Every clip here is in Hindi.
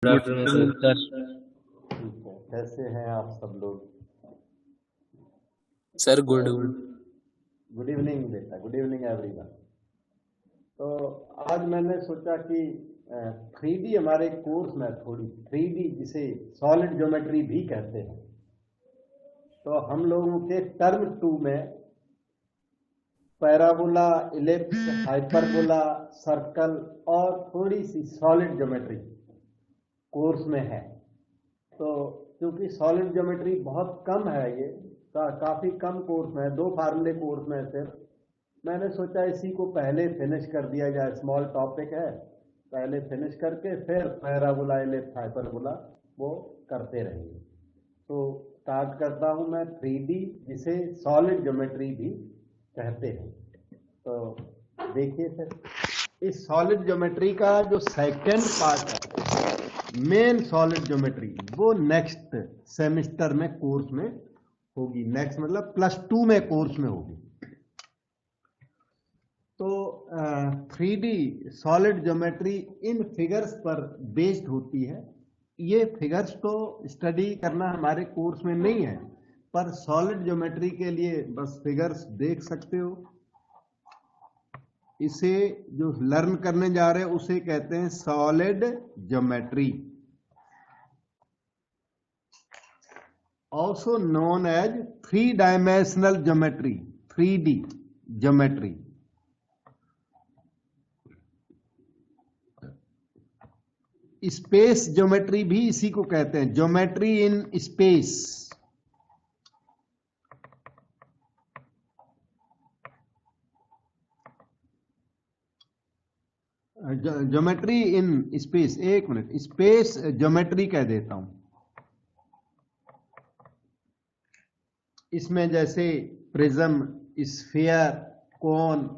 Good good afternoon afternoon sir. Sir. ठीक है, कैसे हैं आप सब लोग? Sir good good. Good evening बेटा, गुड इवनिंग एवरीवन। तो आज मैंने सोचा कि 3D हमारे कोर्स में थोड़ी 3D जिसे सॉलिड ज्योमेट्री भी कहते हैं, तो हम लोगों के टर्म 2 में पैराबोला, इलिप्स, हाइपरबोला, सर्कल और थोड़ी सी सॉलिड ज्योमेट्री कोर्स में है। तो क्योंकि सॉलिड ज्योमेट्री बहुत कम है, ये काफ़ी कम कोर्स में है, 2 फार्मूले कोर्स में सिर्फ, मैंने सोचा इसी को पहले फिनिश कर दिया जाए। स्मॉल टॉपिक है, पहले फिनिश करके फिर पैराबोला, इलिप्स, हाइपरबोला वो करते रहेंगे। तो स्टार्ट करता हूं मैं 3D जिसे सॉलिड ज्योमेट्री भी कहते हैं। तो देखिए फिर इस सॉलिड ज्योमेट्री का जो सेकंड पार्ट है, मेन सॉलिड ज्योमेट्री, वो नेक्स्ट सेमेस्टर में कोर्स में होगी। नेक्स्ट मतलब +2 में कोर्स में होगी। तो 3D सॉलिड ज्योमेट्री इन फिगर्स पर बेस्ड होती है। ये फिगर्स तो स्टडी करना हमारे कोर्स में नहीं है, पर सॉलिड ज्योमेट्री के लिए बस फिगर्स देख सकते हो। इसे जो लर्न करने जा रहे हैं उसे कहते हैं solid geometry, also known as 3 dimensional geometry, 3D geometry. Space geometry भी इसी को कहते हैं, geometry in space. Geometry in space, एक मिनट, स्पेस ज्योमेट्री कह देता हूं। इसमें जैसे prism, sphere, cone,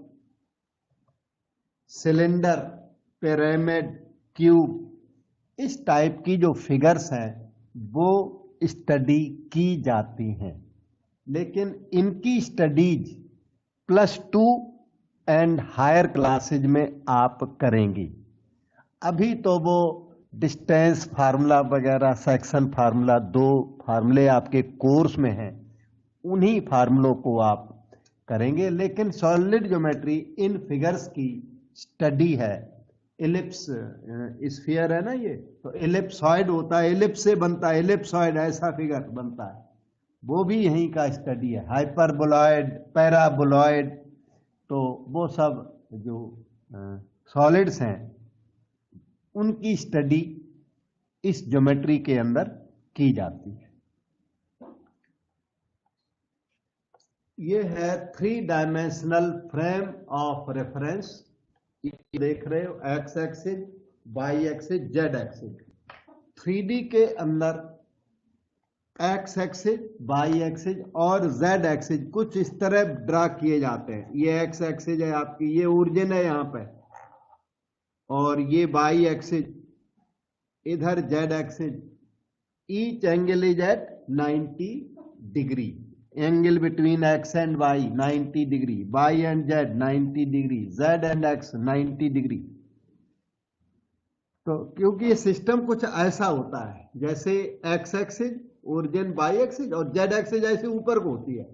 cylinder, pyramid, cube, इस टाइप की जो फिगर्स हैं वो स्टडी की जाती हैं, लेकिन इनकी स्टडीज +2 एंड हायर क्लासेज में आप करेंगी। अभी तो वो डिस्टेंस फार्मूला वगैरह, सेक्शन फार्मूला, 2 फार्मूले आपके कोर्स में हैं, उन्हीं फार्मूलों को आप करेंगे। लेकिन सॉलिड ज्योमेट्री इन फिगर्स की स्टडी है। इलिप्स स्फीयर है ना ये, तो इलिप्सॉइड होता है, इलिप्स से बनता है, इलिप्सॉइड ऐसा फिगर बनता है, वो भी यहीं का स्टडी है। हाइपरबोलॉइड, पैराबोलॉइड, तो वो सब जो सॉलिड्स हैं उनकी स्टडी इस ज्योमेट्री के अंदर की जाती है। ये है 3 डायमेंशनल फ्रेम ऑफ रेफरेंस। देख रहे हो, X axis, Y axis, Z axis. 3D के अंदर एक्स एक्सिस, वाई एक्सिस और जेड एक्सिस कुछ इस तरह ड्रा किए जाते हैं। ये एक्स एक्सिस है आपकी, ये ओरिजिन है यहाँ पे, और ये वाई एक्सिस, इधर Z axis. Each angle is at 90 degree, angle between X and Y 90 degree, Y and Z 90 degree, Z and X 90 degree. तो क्योंकि ये सिस्टम कुछ ऐसा होता है, जैसे X axis, origin Y axis, और जेड एक्सिस ऐसे ऊपर को होती है,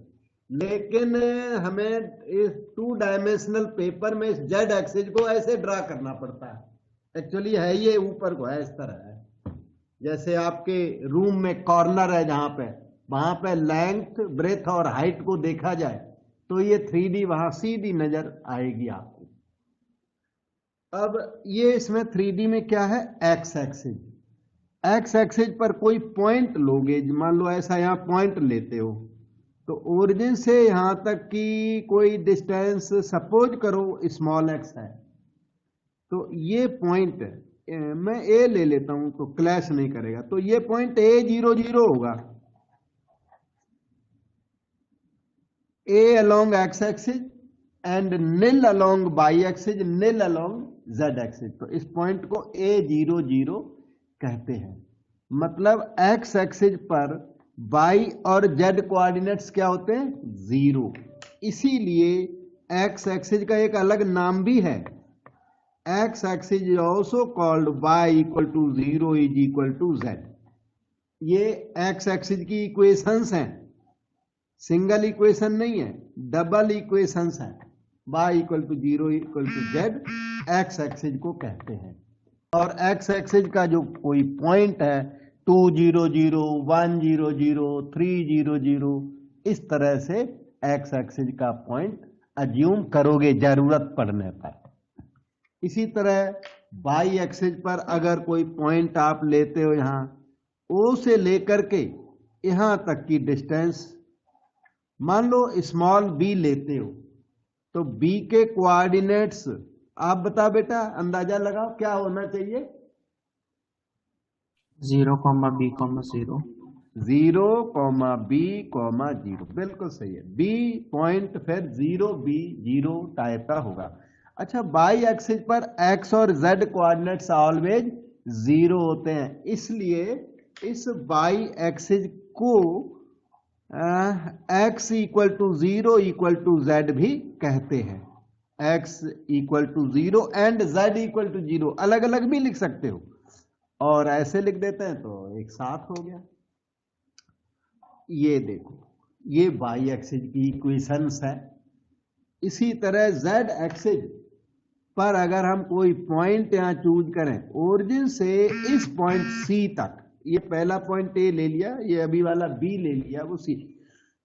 लेकिन हमें इस 2 डायमेंशनल पेपर में इस जेड एक्सिस को ऐसे ड्रा करना पड़ता है। एक्चुअली है ये ऊपर को है, इस तरह है। जैसे आपके रूम में कॉर्नर है जहां पे, वहां पे लेंथ, ब्रेथ और हाइट को देखा जाए तो ये 3D वहां सीधी नजर आएगी आपको। अब ये इसमें 3D में क्या है, एक्स एक्सिस। एक्स एक्सिस पर कोई पॉइंट लोगे, मान लो ऐसा यहां पॉइंट लेते हो, तो ओरिजिन से यहां तक की कोई डिस्टेंस सपोज करो स्मॉल एक्स है, तो ये पॉइंट मैं ए ले लेता हूं तो क्लैश नहीं करेगा, तो ये पॉइंट A00 होगा। A along x axis and nil along y axis, nil along z axis। तो इस पॉइंट को A00 कहते हैं। मतलब x एक्सिस पर y और z कोऑर्डिनेट्स क्या होते हैं, 0। इसीलिए x एक्सिस का एक अलग नाम भी है, x axis is also called y equal to 0 is equal to z. ये एक्स एक्सिस की इक्वेशंस हैं, सिंगल इक्वेशन नहीं है, डबल इक्वेशंस हैं। Y equal to 0 equal to z x axis को कहते हैं। और एक्स एक्सिस का जो कोई पॉइंट है 2 0 0 1 0 0 3 0 0, इस तरह से एक्स एक्सिस का पॉइंट अज्यूम करोगे जरूरत पड़ने पर। इसी तरह वाई एक्सिस पर अगर कोई पॉइंट आप लेते हो, यहां ओ से लेकर के यहां तक की डिस्टेंस, मान लो स्मॉल बी लेते हो, तो बी के कोऑर्डिनेट्स आप बता बेटा, अंदाजा लगाओ क्या होना चाहिए। 0, B, 0। 0, B, 0, बिल्कुल सही है। बी पॉइंट फिर 0 B 0 टाइप का होगा। अच्छा, वाई एक्सिस पर एक्स और जेड कोऑर्डिनेट्स ऑलवेज 0 होते हैं, इसलिए इस वाई एक्सिस को x equal to 0 equal to z भी कहते हैं। X equal to 0 and z equal to 0 अलग अलग भी लिख सकते हो, और ऐसे लिख देते हैं तो एक साथ हो गया। ये देखो, ये वाई एक्सिस की इक्वेशंस है। इसी तरह जेड एक्सिस पर अगर हम कोई पॉइंट यहां चूज करें, ओरिजिन से इस पॉइंट सी तक, ये पहला पॉइंट ए ले लिया, ये अभी वाला बी ले लिया, वो सी,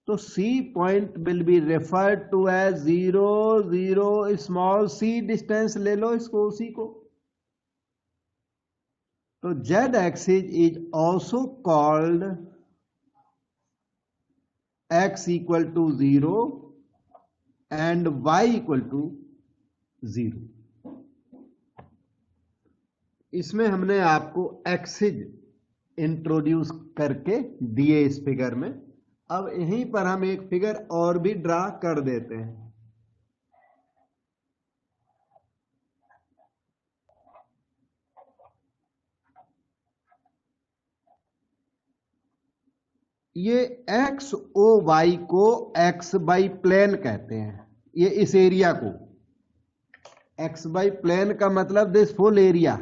तो C point will be referred to as 0 0 small c distance ले लो इसको, उसी को। तो z axis is also called x equal to 0 and y equal to 0। इसमें हमने आपको एक्सिस इंट्रोड्यूस करके दिए इस फिगर में। अब यहीं पर हम एक फिगर और भी ड्रा कर देते हैं। ये एक्स ओ वाई को एक्स बाई प्लेन कहते हैं। ये इस एरिया को एक्स बाई प्लेन का मतलब दिस फुल एरिया,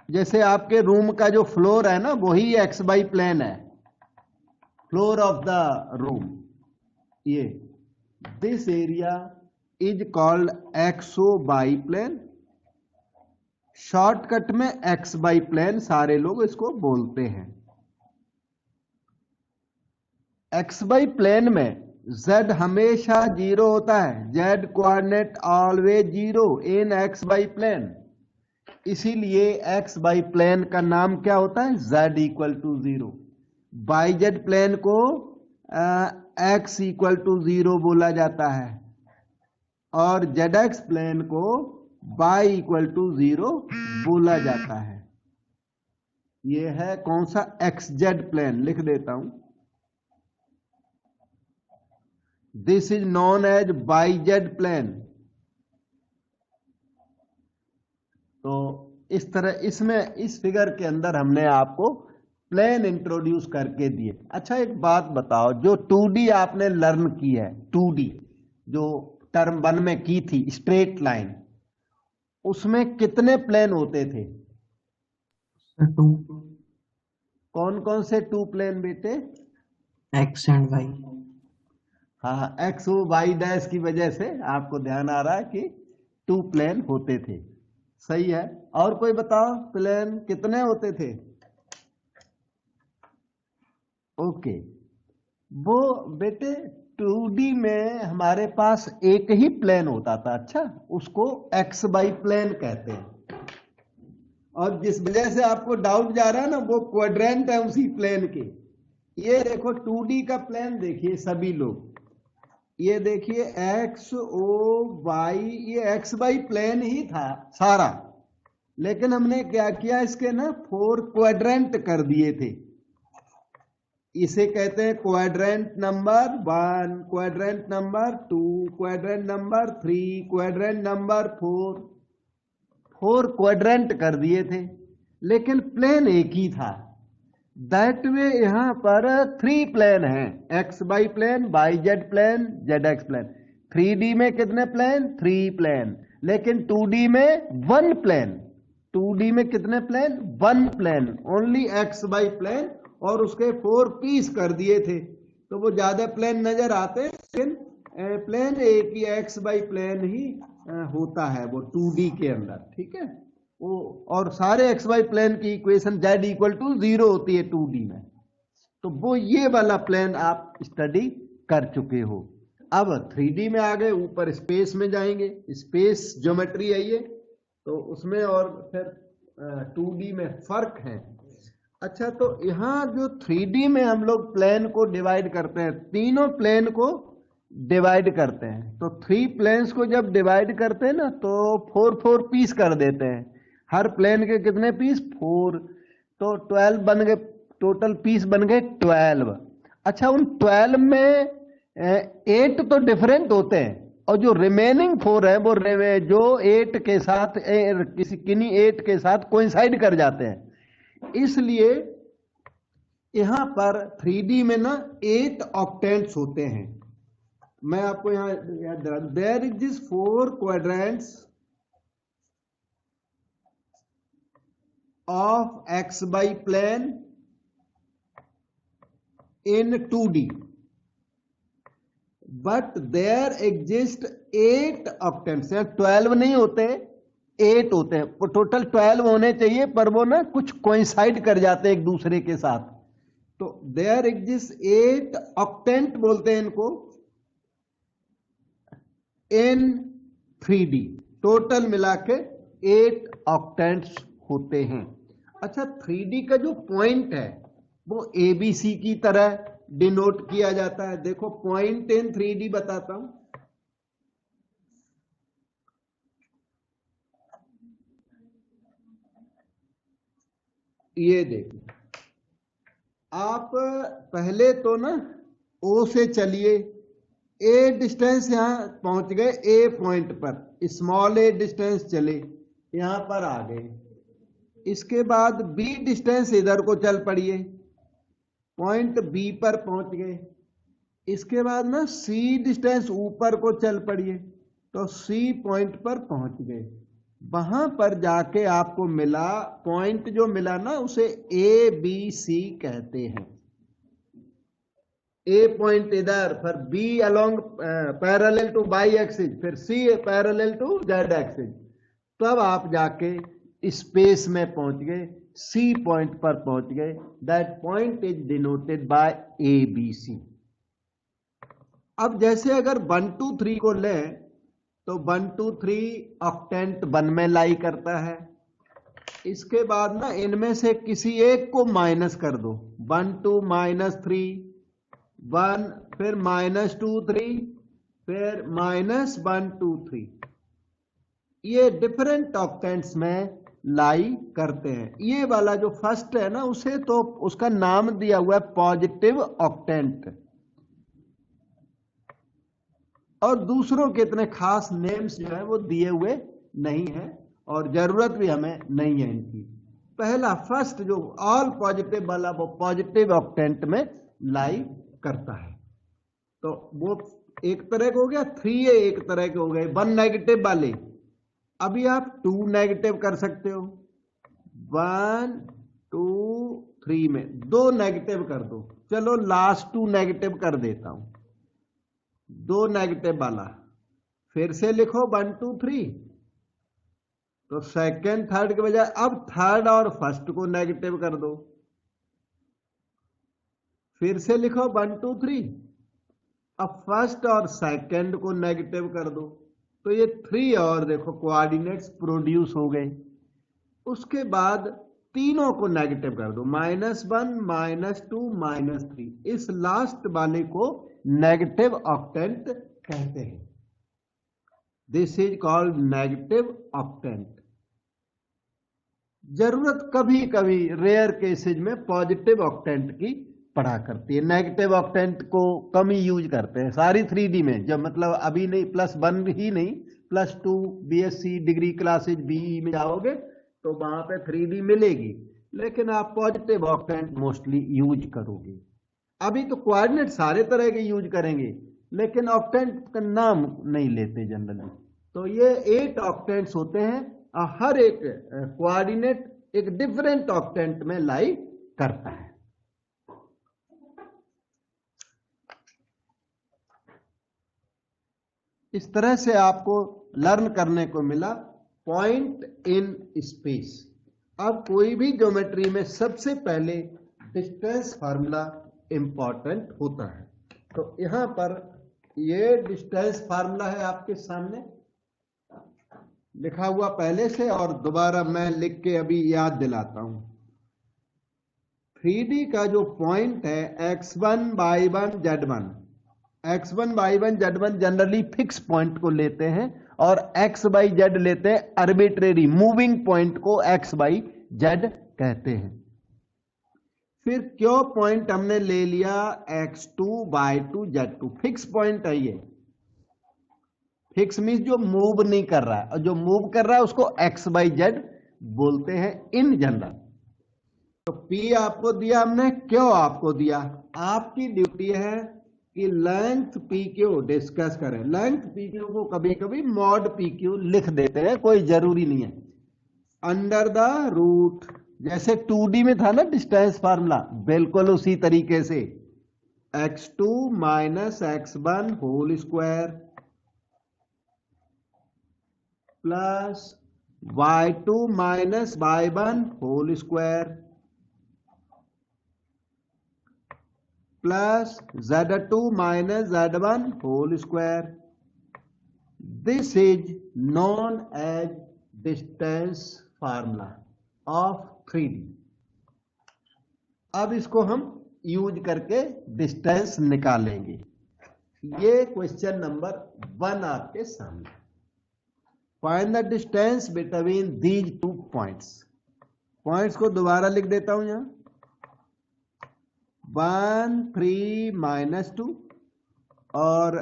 जैसे आपके रूम का जो फ्लोर है ना, वही एक्स बाई प्लेन है, फ्लोर ऑफ द रूम। ये this area is called x o by plane, shortcut में एक्स बाई प्लेन सारे लोग इसको बोलते हैं। एक्स बाई प्लेन में z हमेशा 0 होता है, z coordinate always 0 in x by plane, इसीलिए एक्स बाई प्लेन का नाम क्या होता है, z equal to 0। By z plane को x इक्वल टू 0 बोला जाता है, और जेड एक्स प्लेन को y इक्वल टू 0 बोला जाता है। यह है कौन सा, एक्स जेड प्लेन, लिख देता हूं। This is known as y z plane. तो इस तरह इसमें इस फिगर के अंदर हमने आपको प्लेन इंट्रोड्यूस करके दिए। अच्छा, एक बात बताओ, जो 2D आपने लर्न की है, 2D जो टर्म 1 में की थी, स्ट्रेट लाइन, उसमें कितने प्लेन होते थे? 2। कौन कौन से 2 प्लेन बेटे? X and y. हाँ, एक्स ओ वाई डैश की वजह से आपको ध्यान आ रहा है कि 2 प्लेन होते थे, सही है। और कोई बताओ प्लेन कितने होते थे? ओके, वो बेटे 2D में हमारे पास एक ही प्लेन होता था। अच्छा, उसको एक्स बाई प्लेन कहते हैं, और जिस वजह से आपको डाउट जा रहा है ना, वो क्वाड्रेंट है उसी प्लेन के। ये देखो 2D का प्लेन देखिए सभी लोग, ये देखिए एक्स ओ वाई, ये एक्स बाई प्लेन ही था सारा, लेकिन हमने क्या किया, इसके ना 4 क्वाड्रेंट कर दिए थे। इसे कहते हैं quadrant number 1, quadrant number 2, quadrant number 3, quadrant number 4। 4 quadrant कर दिए थे, लेकिन प्लेन एक ही था। दैट वे यहां पर 3 प्लेन हैं, x by plane, y z plane, z x plane. 3D में कितने प्लेन? 3 प्लेन। लेकिन 2D में वन प्लेन, 2D में कितने plane? One plane, only x y plane, और उसके 4 पीस कर दिए थे तो वो ज्यादा प्लेन नजर आते, लेकिन प्लेन एक ही एक्स वाई प्लेन ही होता है वो 2D के अंदर, ठीक है वो। और सारे एक्स वाई प्लेन की इक्वेशन z इक्वल टू 0 होती है 2D में, तो वो ये वाला प्लेन आप स्टडी कर चुके हो। अब 3D में आ गए, ऊपर स्पेस में जाएंगे, स्पेस ज्योमेट्री है ये, तो उसमें और फिर 2D में फर्क है। अच्छा, तो यहाँ जो 3D में हम लोग प्लेन को डिवाइड करते हैं, तीनों प्लेन को डिवाइड करते हैं, तो 3 प्लेन्स को जब डिवाइड करते हैं ना तो 4 पीस कर देते हैं। हर प्लेन के कितने पीस? 4, तो 12 बन गए, टोटल पीस बन गए 12। अच्छा, उन 12 में 8 तो डिफरेंट होते हैं, और जो रिमेनिंग 4 है वो जो 8 के साथ किन्हीं 8 के साथ कोइंसाइड कर जाते हैं। इसलिए यहां पर 3D में ना 8 ऑक्टेंट्स होते हैं। मैं आपको यहां याद दिला दूं, there is this 4 quadrants of x y plane in 2D, but there exist 8 octants। 12 नहीं होते, 8 होते हैं, वो टोटल 12 होने चाहिए, पर वो ना कुछ कोइंसाइड कर जाते हैं एक दूसरे के साथ, तो there exist 8 octant बोलते हैं इनको in 3D। टोटल मिला के 8 octants होते हैं। अच्छा, 3D का जो पॉइंट है वो ABC की तरह डिनोट किया जाता है। देखो पॉइंट इन 3D बताता हूं, ये देखिए आप पहले तो ना O से चलिए, A डिस्टेंस यहां पहुंच गए, A पॉइंट पर स्मॉल a डिस्टेंस चले, यहां पर आ गए। इसके बाद B डिस्टेंस इधर को चल पड़िए, पॉइंट B पर पहुंच गए। इसके बाद ना C डिस्टेंस ऊपर को चल पड़िए, तो C पॉइंट पर पहुंच गए। वहां पर जाके आपको मिला पॉइंट, जो मिला ना उसे ABC कहते हैं। A पॉइंट इधर, फिर B along parallel to y axis, फिर C parallel to z axis, तब आप जाके स्पेस में पहुंच गए, C पॉइंट पर पहुंच गए। That point is denoted by ABC। अब जैसे अगर 1 2 3 को लें तो 1 2 3 ऑक्टेंट 1 में लाई करता है। इसके बाद ना इनमें से किसी एक को माइनस कर दो, 1 2 -3 1, फिर -2 3, फिर -1 2 3, ये डिफरेंट ऑक्टेंट्स में लाई करते हैं। ये वाला जो फर्स्ट है ना, उसे तो उसका नाम दिया हुआ है पॉजिटिव ऑक्टेंट, और दूसरों के इतने खास नेम्स जो है वो दिए हुए नहीं है, और जरूरत भी हमें नहीं है इनकी। पहला फर्स्ट जो ऑल पॉजिटिव वाला वो पॉजिटिव ऑक्टेंट में लाई करता है, तो वो एक तरह के हो गया। 3A एक तरह के हो गए, 1 नेगेटिव वाले। अभी आप 2 नेगेटिव कर सकते हो, 1 2 3 में 2 नेगेटिव कर दो। चलो लास्ट 2 नेगेटिव कर देता हूं, 2 नेगेटिव वाला फिर से लिखो 1 2 3, तो सेकंड थर्ड के बजाय अब थर्ड और फर्स्ट को नेगेटिव कर दो, फिर से लिखो 1 2 3, अब फर्स्ट और सेकंड को नेगेटिव कर दो, तो ये 3 और देखो कोऑर्डिनेट्स प्रोड्यूस हो गए। उसके बाद तीनों को नेगेटिव कर दो, -1 -2 -3, इस लास्ट वाले को नेगेटिव ऑक्टेंट कहते हैं। This is called negative octant. जरूरत कभी कभी रेयर केसेज में पॉजिटिव ऑक्टेंट की पढ़ा करती है। नेगेटिव ऑक्टेंट को कम ही यूज करते हैं सारी 3D में, जब मतलब अभी नहीं, +1 ही नहीं, +2 BSc डिग्री क्लासेज BE में जाओगे तो वहां पे 3D मिलेगी, लेकिन आप पॉजिटिव ऑक्टेंट मोस्टली यूज करोगे। अभी तो कोऑर्डिनेट सारे तरह के यूज करेंगे, लेकिन ऑक्टेंट का नाम नहीं लेते जनरली। तो ये 8 ऑक्टेंट्स होते हैं और हर एक कोऑर्डिनेट एक डिफरेंट ऑक्टेंट में लाई करता है। इस तरह से आपको लर्न करने को मिला पॉइंट इन स्पेस। अब कोई भी ज्योमेट्री में सबसे पहले डिस्टेंस फार्मूला इंपॉर्टेंट होता है। तो यहां पर ये डिस्टेंस फार्मूला है आपके सामने लिखा हुआ पहले से, और दोबारा मैं लिख के अभी याद दिलाता हूं। 3D का जो पॉइंट है x1 y1 z1, x1 y1 z1 generally fix point को लेते हैं और x y z लेते हैं आर्बिट्रेरी मूविंग पॉइंट को x y z कहते हैं। फिर क्यों पॉइंट हमने ले लिया x2 y2 z2, fix point है ये। फिक्स मीन्स जो मूव नहीं कर रहा है, और जो मूव कर रहा है उसको x y z बोलते हैं इन जनरल। तो P आपको दिया हमने, क्यों आपको दिया, आपकी ड्यूटी है कि लेंथ PQ डिस्कस करें। लेंथ PQ को कभी कभी मॉड PQ लिख देते हैं, कोई जरूरी नहीं है। अंडर द रूट, जैसे 2D में था ना डिस्टेंस फार्मूला, बिल्कुल उसी तरीके से x2 minus x1 whole square plus y2 minus y1 whole square plus z2 minus z1 whole square. This is known as distance formula of 3D। अब इसको हम यूज करके डिस्टेंस निकालेंगे। ये क्वेश्चन नंबर 1 आपके सामने। Find the distance between these 2 points. Points को दोबारा लिख देता हूं यहां, 1 3 माइनस 2 और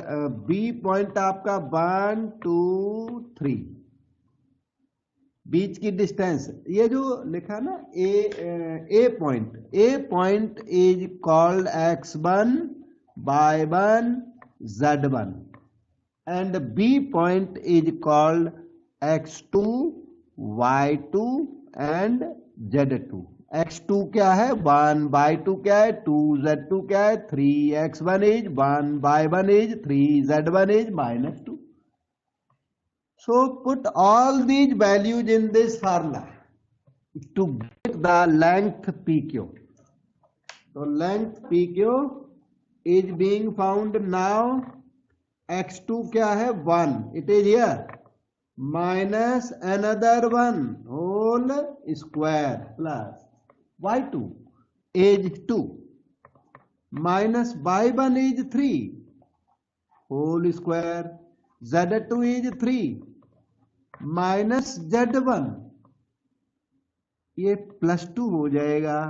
बी पॉइंट आपका 1 2 3, बीच की डिस्टेंस ये जो लिखा ना A point is called x1 y1 z1 and B point is called x2 y2 and z2। x2 क्या है 1, y2 क्या है 2, z2 क्या है 3, x1 is 1, y1 is 3, z1 is -2। So put all these values in this formula to get the length PQ. So length PQ is being found now. x2 क्या है 1, it is here, minus another 1 whole square plus y2 is 2 minus y1 is 3 whole square, z2 is 3 minus z1, ये +2 हो जाएगा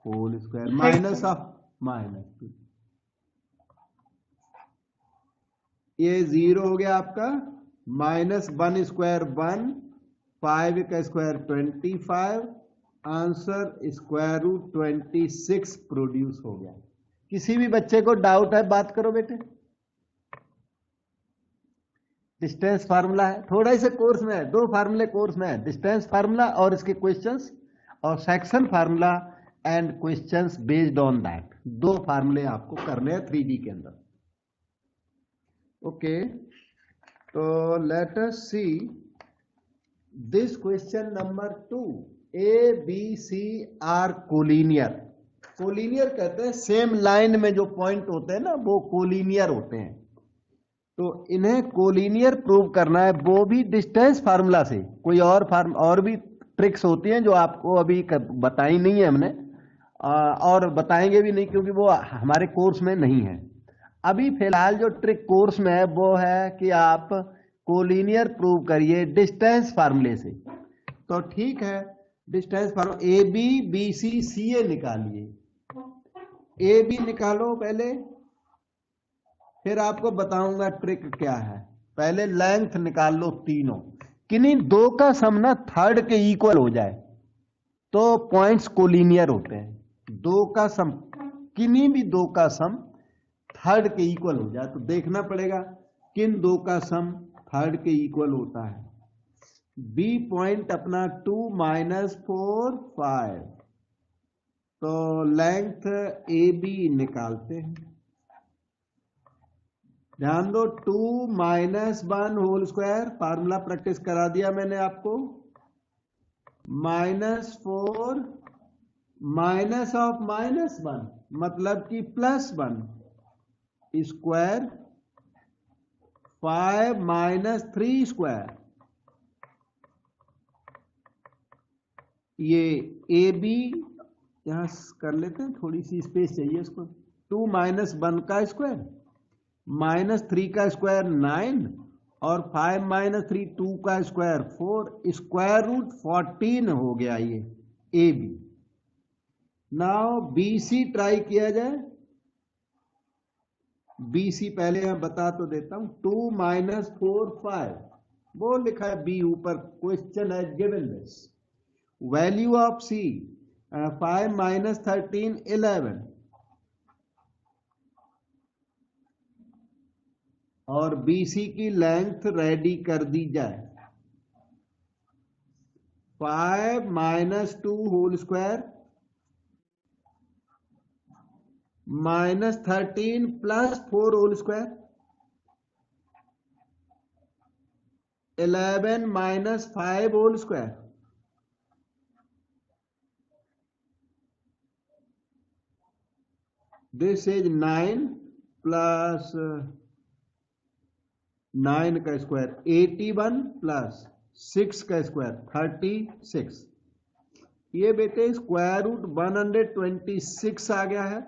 होल स्क्वायर माइनस ऑफ -2, ये 0 हो गया आपका। -1 स्क्वायर 1, 5 का square 25, answer square root 26 produce हो गया। किसी भी बच्चे को डाउट है बात करो बेटे। डिस्टेंस फार्मूला है, थोड़ा इसे कोर्स में है, 2 फार्मूले कोर्स में है, डिस्टेंस फार्मूला और इसके क्वेश्चंस, और section formula and questions based on that. 2 फार्मूले आपको करने हैं 3D के अंदर। ओके, तो let us see this question number 2। A B C are collinear. Collinear कहते हैं सेम लाइन में जो पॉइंट होते हैं ना वो कोलिनियर होते हैं। तो इन्हें कोलिनियर प्रूव करना है, वो भी डिस्टेंस फार्मूला से। कोई और भी ट्रिक्स होती हैं जो आपको अभी बताई नहीं है हमने, और बताएंगे भी नहीं क्योंकि वो हमारे कोर्स में नहीं है। अभी फिलहाल जो ट्रिक कोर्स में है वो है कि आप कोलिनियर प्रूव करिए डिस्टेंस फार्मूले से। तो ठीक है, distance formula A B B C C A निकालिए। ए बी निकालो पहले, फिर आपको बताऊंगा ट्रिक क्या है। पहले लेंथ निकाल लो तीनों, किन्हीं 2 का सम ना थर्ड के इक्वल हो जाए तो पॉइंट्स कोलिनियर होते हैं। 2 का सम, किन्हीं भी 2 का सम थर्ड के इक्वल हो जाए तो देखना पड़ेगा किन 2 का सम थर्ड के इक्वल होता है। बी पॉइंट अपना 2 माइनस 4 5, तो लेंथ ए बी निकालते हैं। ध्यान दो, 2 minus 1 whole square, formula practice करा दिया मैंने आपको, माइनस 4 माइनस ऑफ माइनस 1 मतलब कि प्लस 1 स्क्वायर, 5 माइनस 3 स्क्वायर, ये ए बी यहां कर लेते हैं, थोड़ी सी स्पेस चाहिए इसको। 2 माइनस 1 का स्क्वायर माइनस 3 का स्क्वायर 9 और 5 माइनस 3 2 का स्क्वायर 4, स्क्वायर रूट 14 हो गया ये A B. Now B C try किया जाए। बी सी पहले मैं बता तो देता हूं, 2 माइनस 4 5, वो लिखा है बी ऊपर, क्वेश्चन है given this. Value of C 5 minus 13 11, और बीसी की लेंथ रेडी कर दी जाए। 5 minus 2 whole square minus 13 plus 4 whole square, 11 minus 5 whole square, this is 9 plus 9 का स्क्वायर 81 प्लस 6 का स्क्वायर 36। ये बेटे स्क्वायर रूट 126 आ गया है,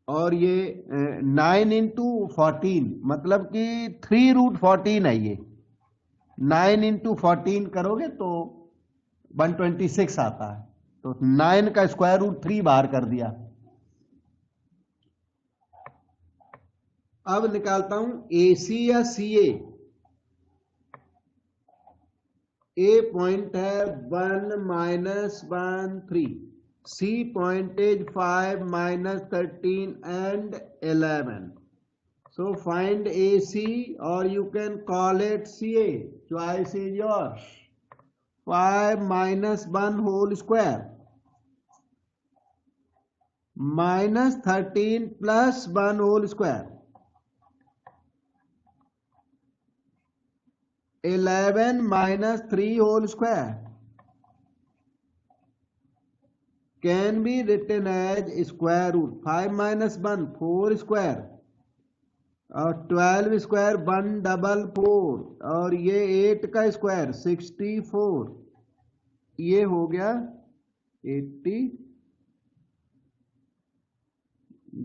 और ये 9 इंटू 14 मतलब कि 3 रूट 14 है। ये 9 इंटू 14 करोगे तो 126 आता है, तो 9 का स्क्वायर रूट 3 बाहर कर दिया। अब निकालता हूं ए सी या सी ए। ए पॉइंट है 1 minus 1 3, C point is 5 minus 13 and 11। So find AC, or you can call it CA. Choice is yours. 5 minus 1 whole square minus 13 plus 1 whole square, 11 minus 3 whole square can be written as square root 5 minus 1 4 square और 12 स्क्वायर 144, और ये 8 का स्क्वायर 64, ये हो गया 80,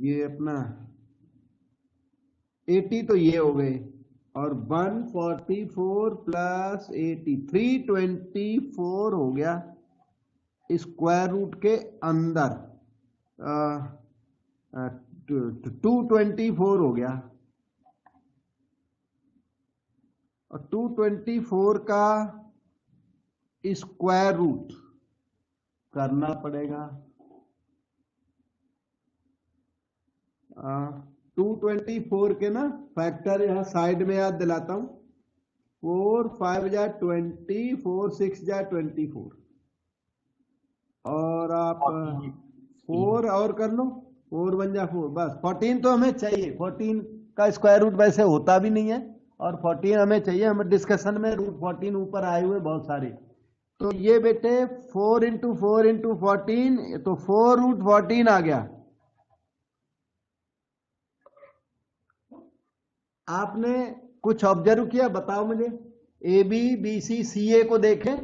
ये अपना 80 तो ये हो गए, और 144 प्लस 80 324 हो गया स्क्वायर रूट के अंदर, 224 हो गया, और 224 का स्क्वायर रूट करना पड़ेगा। 224 के ना फैक्टर यहां साइड में याद दिलाता हूं, 4 5 जा 20, 4 6 जा 24, और आप 4 और कर लो, 4 1 जा 4, बस 14 तो हमें चाहिए। 14 का स्क्वायर रूट वैसे होता भी नहीं है, और 14 हमें चाहिए, हमें डिस्कशन में रूट 14 ऊपर आए हुए बहुत सारे। तो ये बेटे 4 इंटू 4 इंटू 14, तो 4 रूट 14 आ गया। आपने कुछ ऑब्जर्व किया, बताओ मुझे। ए बी बी सी सी ए को देखें,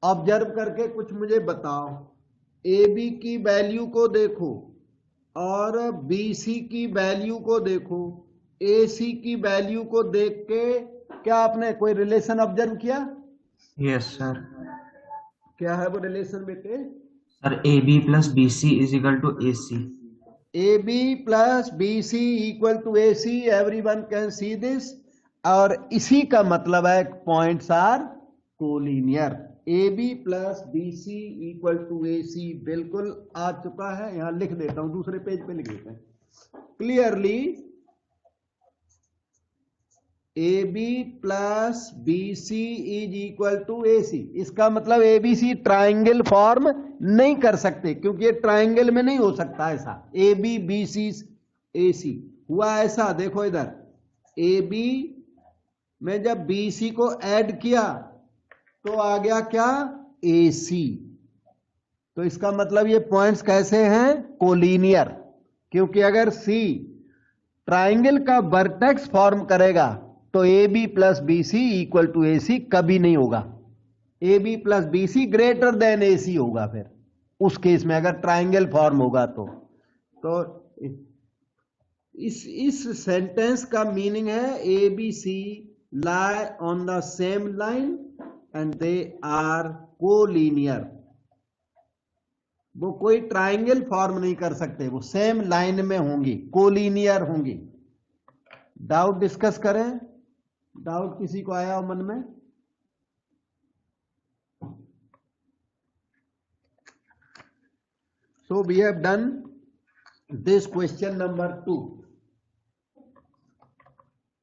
ऑब्जर्व करके कुछ मुझे बताओ। ए बी की वैल्यू को देखो और बी सी की वैल्यू को देखो, ए सी की वैल्यू को देख के क्या आपने कोई रिलेशन ऑब्जर्व किया? Yes sir. क्या है वो रिलेशन बेटे? Sir A B plus B C is equal to A C. A B plus B C equal to A C, everyone can see this, और इसी का मतलब है points are collinear. A B plus B C equal to A C बिल्कुल आ चुका है, यहां लिख देता हूं, दूसरे पेज पे लिख देते हैं clearly. A B plus B C is equal to A C. इसका मतलब A B C triangle form नहीं कर सकते, क्योंकि ये ट्राइंगल में नहीं हो सकता ऐसा। ए बी बी सी ए सी हुआ ऐसा, देखो इधर ए बी में जब बी सी को ऐड किया तो आ गया क्या, ए सी। तो इसका मतलब ये पॉइंट्स कैसे हैं, कोलिनियर। क्योंकि अगर सी ट्राइंगल का वर्टेक्स फॉर्म करेगा तो A B plus B C equal to A C कभी नहीं होगा। A B plus B C greater than A C होगा फिर उस केस में, अगर ट्राइंगल फॉर्म होगा तो इस सेंटेंस का मीनिंग है A B C lie on the same line and they are collinear। वो कोई ट्राइंगल फॉर्म नहीं कर सकते, वो सेम लाइन में होंगी, कोलिनियर होंगी। डाउट डिस्कस करें, डाउट किसी को आया हो मन में? So we have done this question number 2।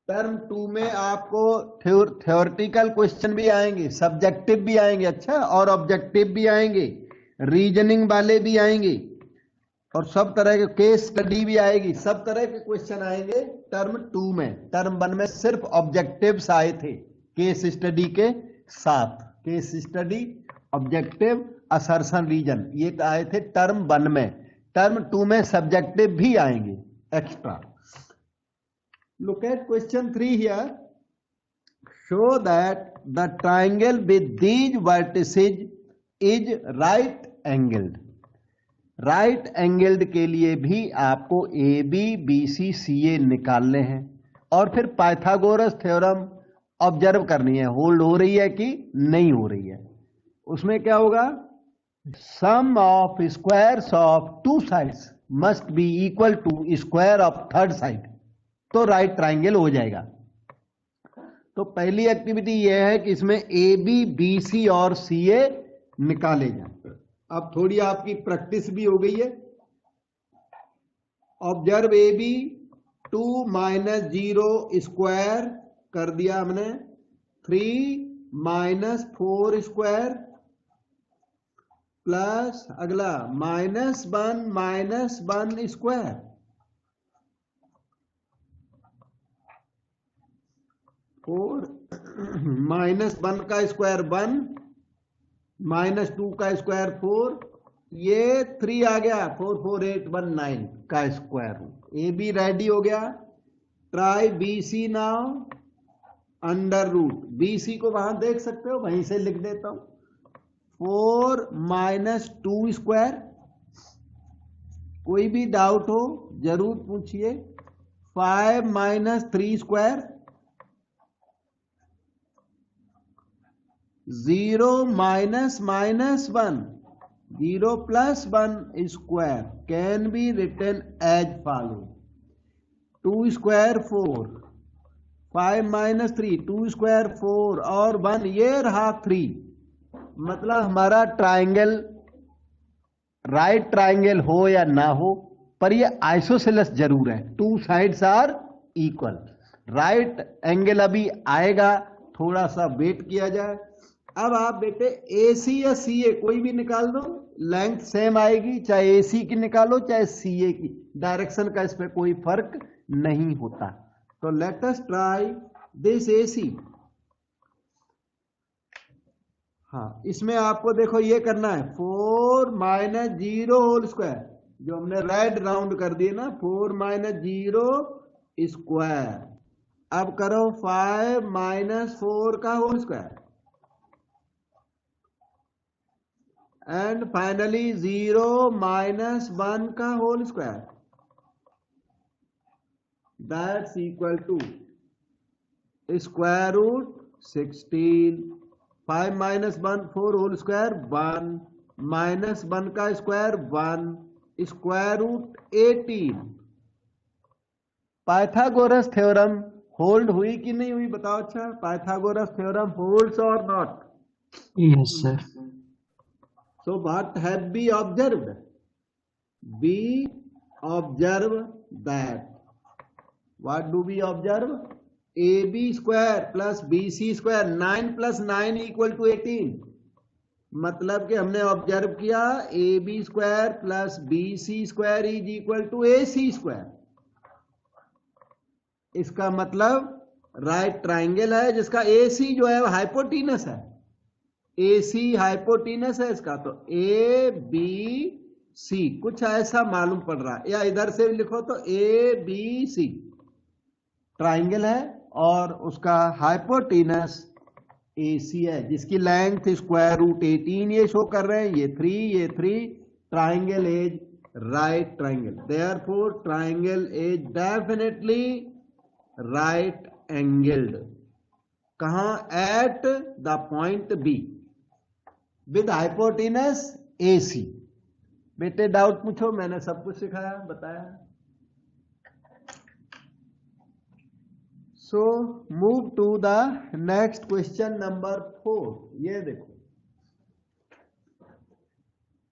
Term 2 में आपको थ्योरेटिकल क्वेश्चन भी आएंगे, सब्जेक्टिव भी आएंगे, अच्छा, और ऑब्जेक्टिव भी आएंगे, रीजनिंग वाले भी आएंगे, और सब तरह के केस स्टडी भी आएगी। सब तरह के क्वेश्चन आएंगे टर्म 2 में। टर्म 1 में सिर्फ ऑब्जेक्टिव्स आए थे केस स्टडी के साथ, case study, objective, assertion, reason, ये आए थे टर्म 1 में। टर्म 2 में सब्जेक्टिव भी आएंगे extra. Look at question 3 here. Show that the triangle with these vertices is right angled। Right angled के लिए भी आपको ए बी बी सी सी ए निकालने हैं, और फिर पाइथागोरस थ्योरम ऑब्जर्व करनी है, होल्ड हो रही है कि नहीं हो रही है। उसमें क्या होगा, sum of squares of two sides must be equal to square of third side, तो राइट ट्राइंगल हो जाएगा। तो पहली एक्टिविटी यह है कि इसमें ए बी बी सी और सी ए निकाले जाए। अब थोड़ी आपकी प्रैक्टिस भी हो गई है। Observe A B 2 minus 0 square कर दिया हमने, 3 माइनस 4 स्क्वायर प्लस अगला माइनस वन स्क्वायर, -1 का स्क्वायर 1, -2 का स्क्वायर 4, ये 3 आ गया, 4 4 8 1 9 का square root. A B ready हो गया। Try B C now, under root. B C को वहां देख सकते हो, वहीं से लिख देता हूं, 4 -2 स्क्वायर। कोई भी डाउट हो जरूर पूछिए। 5 -3 square, 0 -1, 0 + 1 square can be written as follow: 2 square 4, 5 -3, 2 square 4 और 1, ये रहा 3। मतलब हमारा ट्राइंगल राइट ट्राइंगल हो या ना हो, पर ये आइसोसेलेस जरूर है, two sides are equal. Right angle अभी आएगा, थोड़ा सा वेट किया जाए। अब आप बेटे ए सी या सी ए कोई भी निकाल दो, लेंथ सेम आएगी, चाहे ए सी की निकालो चाहे सी ए की, डायरेक्शन का इस पे कोई फर्क नहीं होता। तो लेट अस ट्राई दिस ए सी। हाँ, इसमें आपको देखो ये करना है, 4 - 0 होल स्क्वायर, जो हमने रेड राउंड कर दिए ना, 4 - 0 स्क्वायर। अब करो 5 - 4 का होल स्क्वायर, एंड फाइनली 0 - 1 का whole square, that's equal to square root 16। 5 - 1 4 whole square 1, -1 का square 1, square root 18। Pythagoras theorem hold हुई कि नहीं हुई बताओ। अच्छा, पाइथागोरस थ्योरम होल्ड्स और not? Yes, sir. So what have we observed? We observe that. What do we observe? A B square plus B C square, 9 plus 9 equal to 18। मतलब कि हमने ऑब्जर्व किया A B square plus B C square is equal to A C square. इसका मतलब राइट ट्राइंगल है जिसका ए सी जो है हाइपोटीनस है, ए सी हाइपोटीनस है इसका। तो ए बी सी कुछ ऐसा मालूम पड़ रहा है, या इधर से लिखो तो ए बी सी ट्राइंगल है और उसका हाइपोटीनस ए सी है, जिसकी लेंथ स्क्वायर रूट 18 ये शो कर रहे हैं, ये 3 triangle is right triangle, therefore triangle is definitely right angled. कहां? At the point B with hypotenuse A C. बेटे डाउट पूछो, मैंने सब कुछ सिखाया बताया। So move to the next question number 4। ये देखो,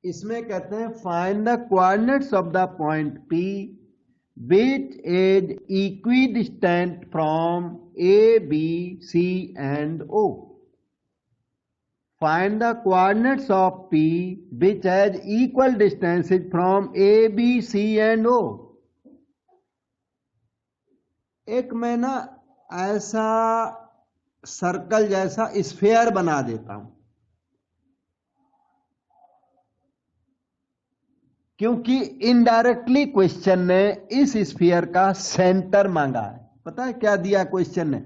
इसमें कहते हैं find the coordinates of the point P which is equidistant from A, B, C and O. Find the coordinates of P which has equal distances from A, B, C and O. एक मैं ना ऐसा सर्कल जैसा स्फीयर बना देता हूं, क्योंकि इनडायरेक्टली क्वेश्चन ने इस स्फीयर का सेंटर मांगा है। पता है क्या दिया क्वेश्चन ने?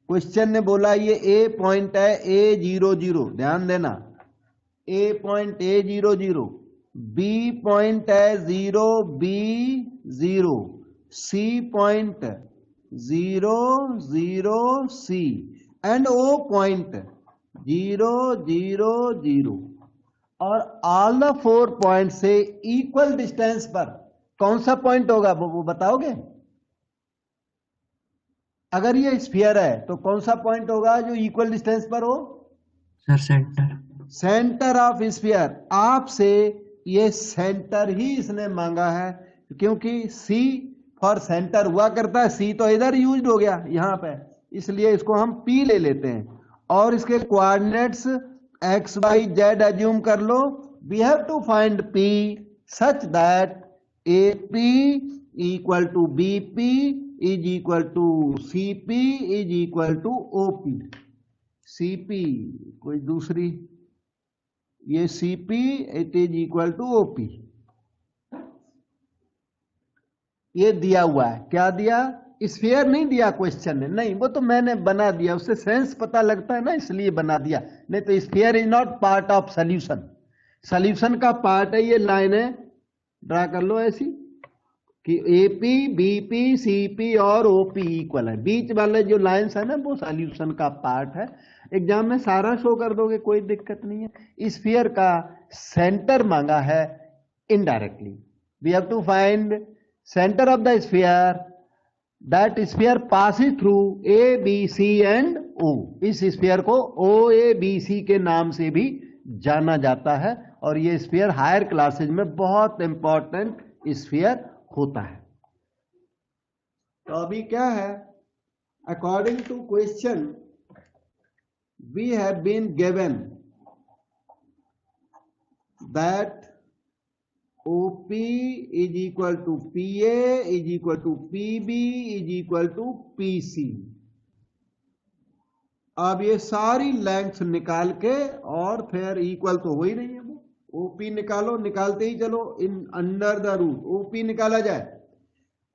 क्वेश्चन ने बोला ये ए पॉइंट है A00, ध्यान देना, ए पॉइंट A00, बी पॉइंट है 0B0, C point 0 0 C and O point 0 0 0, और ऑल द 4 पॉइंट से इक्वल डिस्टेंस पर कौन सा पॉइंट होगा वो बताओगे? अगर ये स्फीयर है तो कौन सा पॉइंट होगा जो इक्वल डिस्टेंस पर हो? Sir centre. Centre of sphere. आपसे ये सेंटर ही इसने मांगा है, क्योंकि सी फॉर सेंटर हुआ करता है, सी तो इधर यूज्ड हो गया यहां पे, इसलिए इसको हम पी ले लेते हैं। और इसके coordinates x y z assume कर लो। We have to find P such that A P equal to B P is equal to C P is equal to O P. C P कोई दूसरी, ये C P it is equal to O P. ये दिया हुआ है, क्या दिया? स्फीयर नहीं दिया क्वेश्चन ने, नहीं, वो तो मैंने बना दिया, उससे सेंस पता लगता है ना, इसलिए बना दिया। नहीं तो sphere is not part of solution. Solution का पार्ट है ये लाइन है, ड्रा कर लो ऐसी कि एपी बीपी सीपी और ओपी इक्वल है। बीच वाले जो लाइंस है ना वो सॉल्यूशन का पार्ट है। एग्जाम में सारा शो कर दोगे, कोई दिक्कत नहीं है। स्फीयर का सेंटर मांगा है indirectly. We have to find centre of the sphere, that sphere passes through A B C and O. इस स्फीयर को ओ ए बी सी के नाम से भी जाना जाता है, और ये स्फीयर हायर क्लासेज में बहुत इंपॉर्टेंट स्फीयर होता है। तो अभी क्या है, according to question we have been given that OP is equal to PA is equal to PB is equal to PC। अब ये सारी लेंथ निकाल के, और फिर इक्वल तो हो ही नहीं है वो, OP निकालो, निकालते ही चलो in under the root. OP निकाला जाए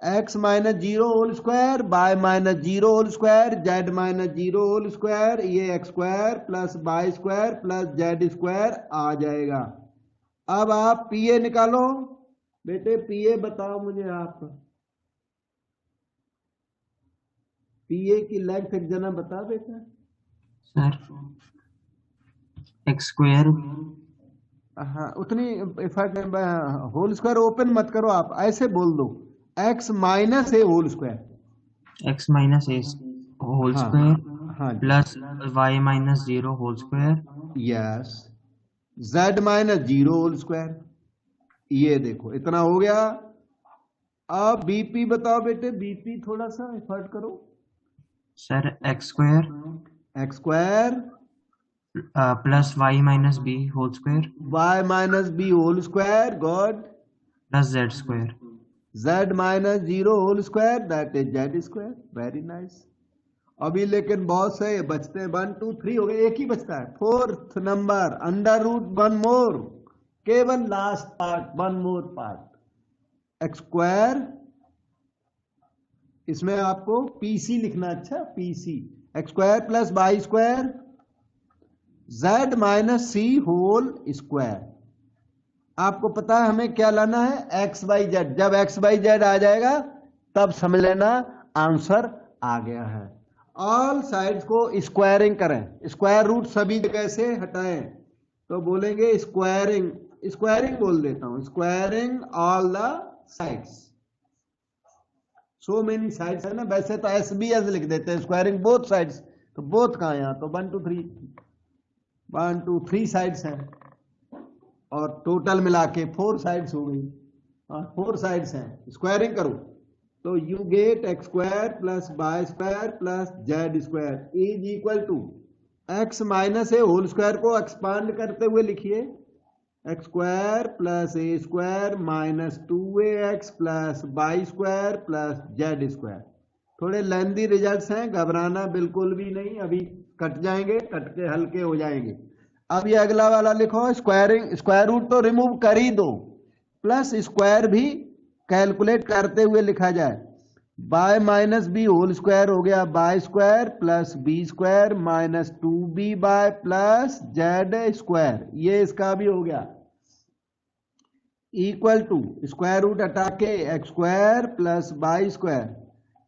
x minus 0 whole square, y minus 0 whole square, z minus 0 whole square, ये x square plus y square plus z square आ जाएगा। अब आप पीए निकालो बेटे, पीए बताओ मुझे आप, पीए की लेंथ एक जना बता बेटा। Sir x square. हाँ उतनी इफेक्ट, होल स्क्वायर ओपन मत करो आप, ऐसे बोल दो x minus a whole square, x minus a whole हाँ, स्क्वायर हाँ plus y minus 0 whole square, yes, z minus 0 whole square. ये देखो इतना हो गया। अब बीपी बताओ बेटे, बीपी थोड़ा सा एफर्ट करो। Sir x square x square plus y minus b whole square y minus b whole square गॉड plus z square. z minus zero whole square that is z square. Very nice. अभी लेकिन बहुत से बचते हैं, 1 2 3 हो गए, एक ही बचता है, fourth number under root one more, केवल last part, one more part x square. इसमें आपको पीसी लिखना, अच्छा PC x square plus y square z minus C whole square. आपको पता है हमें क्या लाना है, एक्स वाई जेड। जब एक्स वाई जेड आ जाएगा तब समझ लेना आंसर आ गया है। ऑल साइड्स को स्क्वायरिंग करें, स्क्वायर रूट सभी जगह से हटाएं, तो बोलेंगे स्क्वायरिंग, स्क्वायरिंग बोल देता हूं, squaring all the sides. So many sides है ना, वैसे तो एस बी एस लिख देते हैं, स्क्वायरिंग बोथ साइड्स, तो बोथ कहां यहां, तो 1 2 3 साइड्स हैं, और टोटल मिला के 4 साइड्स हो गई। 4 साइड्स हैं, स्क्वायरिंग करो तो you get x square plus y square plus z square is equal to x minus a whole square को एक्सपांड करते हुए लिखिए, x square plus a square minus 2ax plus y square plus z square. थोड़े लेंदी रिजल्ट्स हैं, घबराना बिल्कुल भी नहीं, अभी कट जाएंगे, कट के हल्के हो जाएंगे। अब ये अगला वाला लिखो, स्क्वायरिंग, स्क्वायर रूट तो रिमूव कर ही दो, प्लस स्क्वायर भी कैलकुलेट करते हुए लिखा जाए, y minus b whole square हो गया y square plus b square minus 2b y plus z square, ये इसका भी हो गया, इक्वल टू स्क्वायर रूट हटा के x square plus y square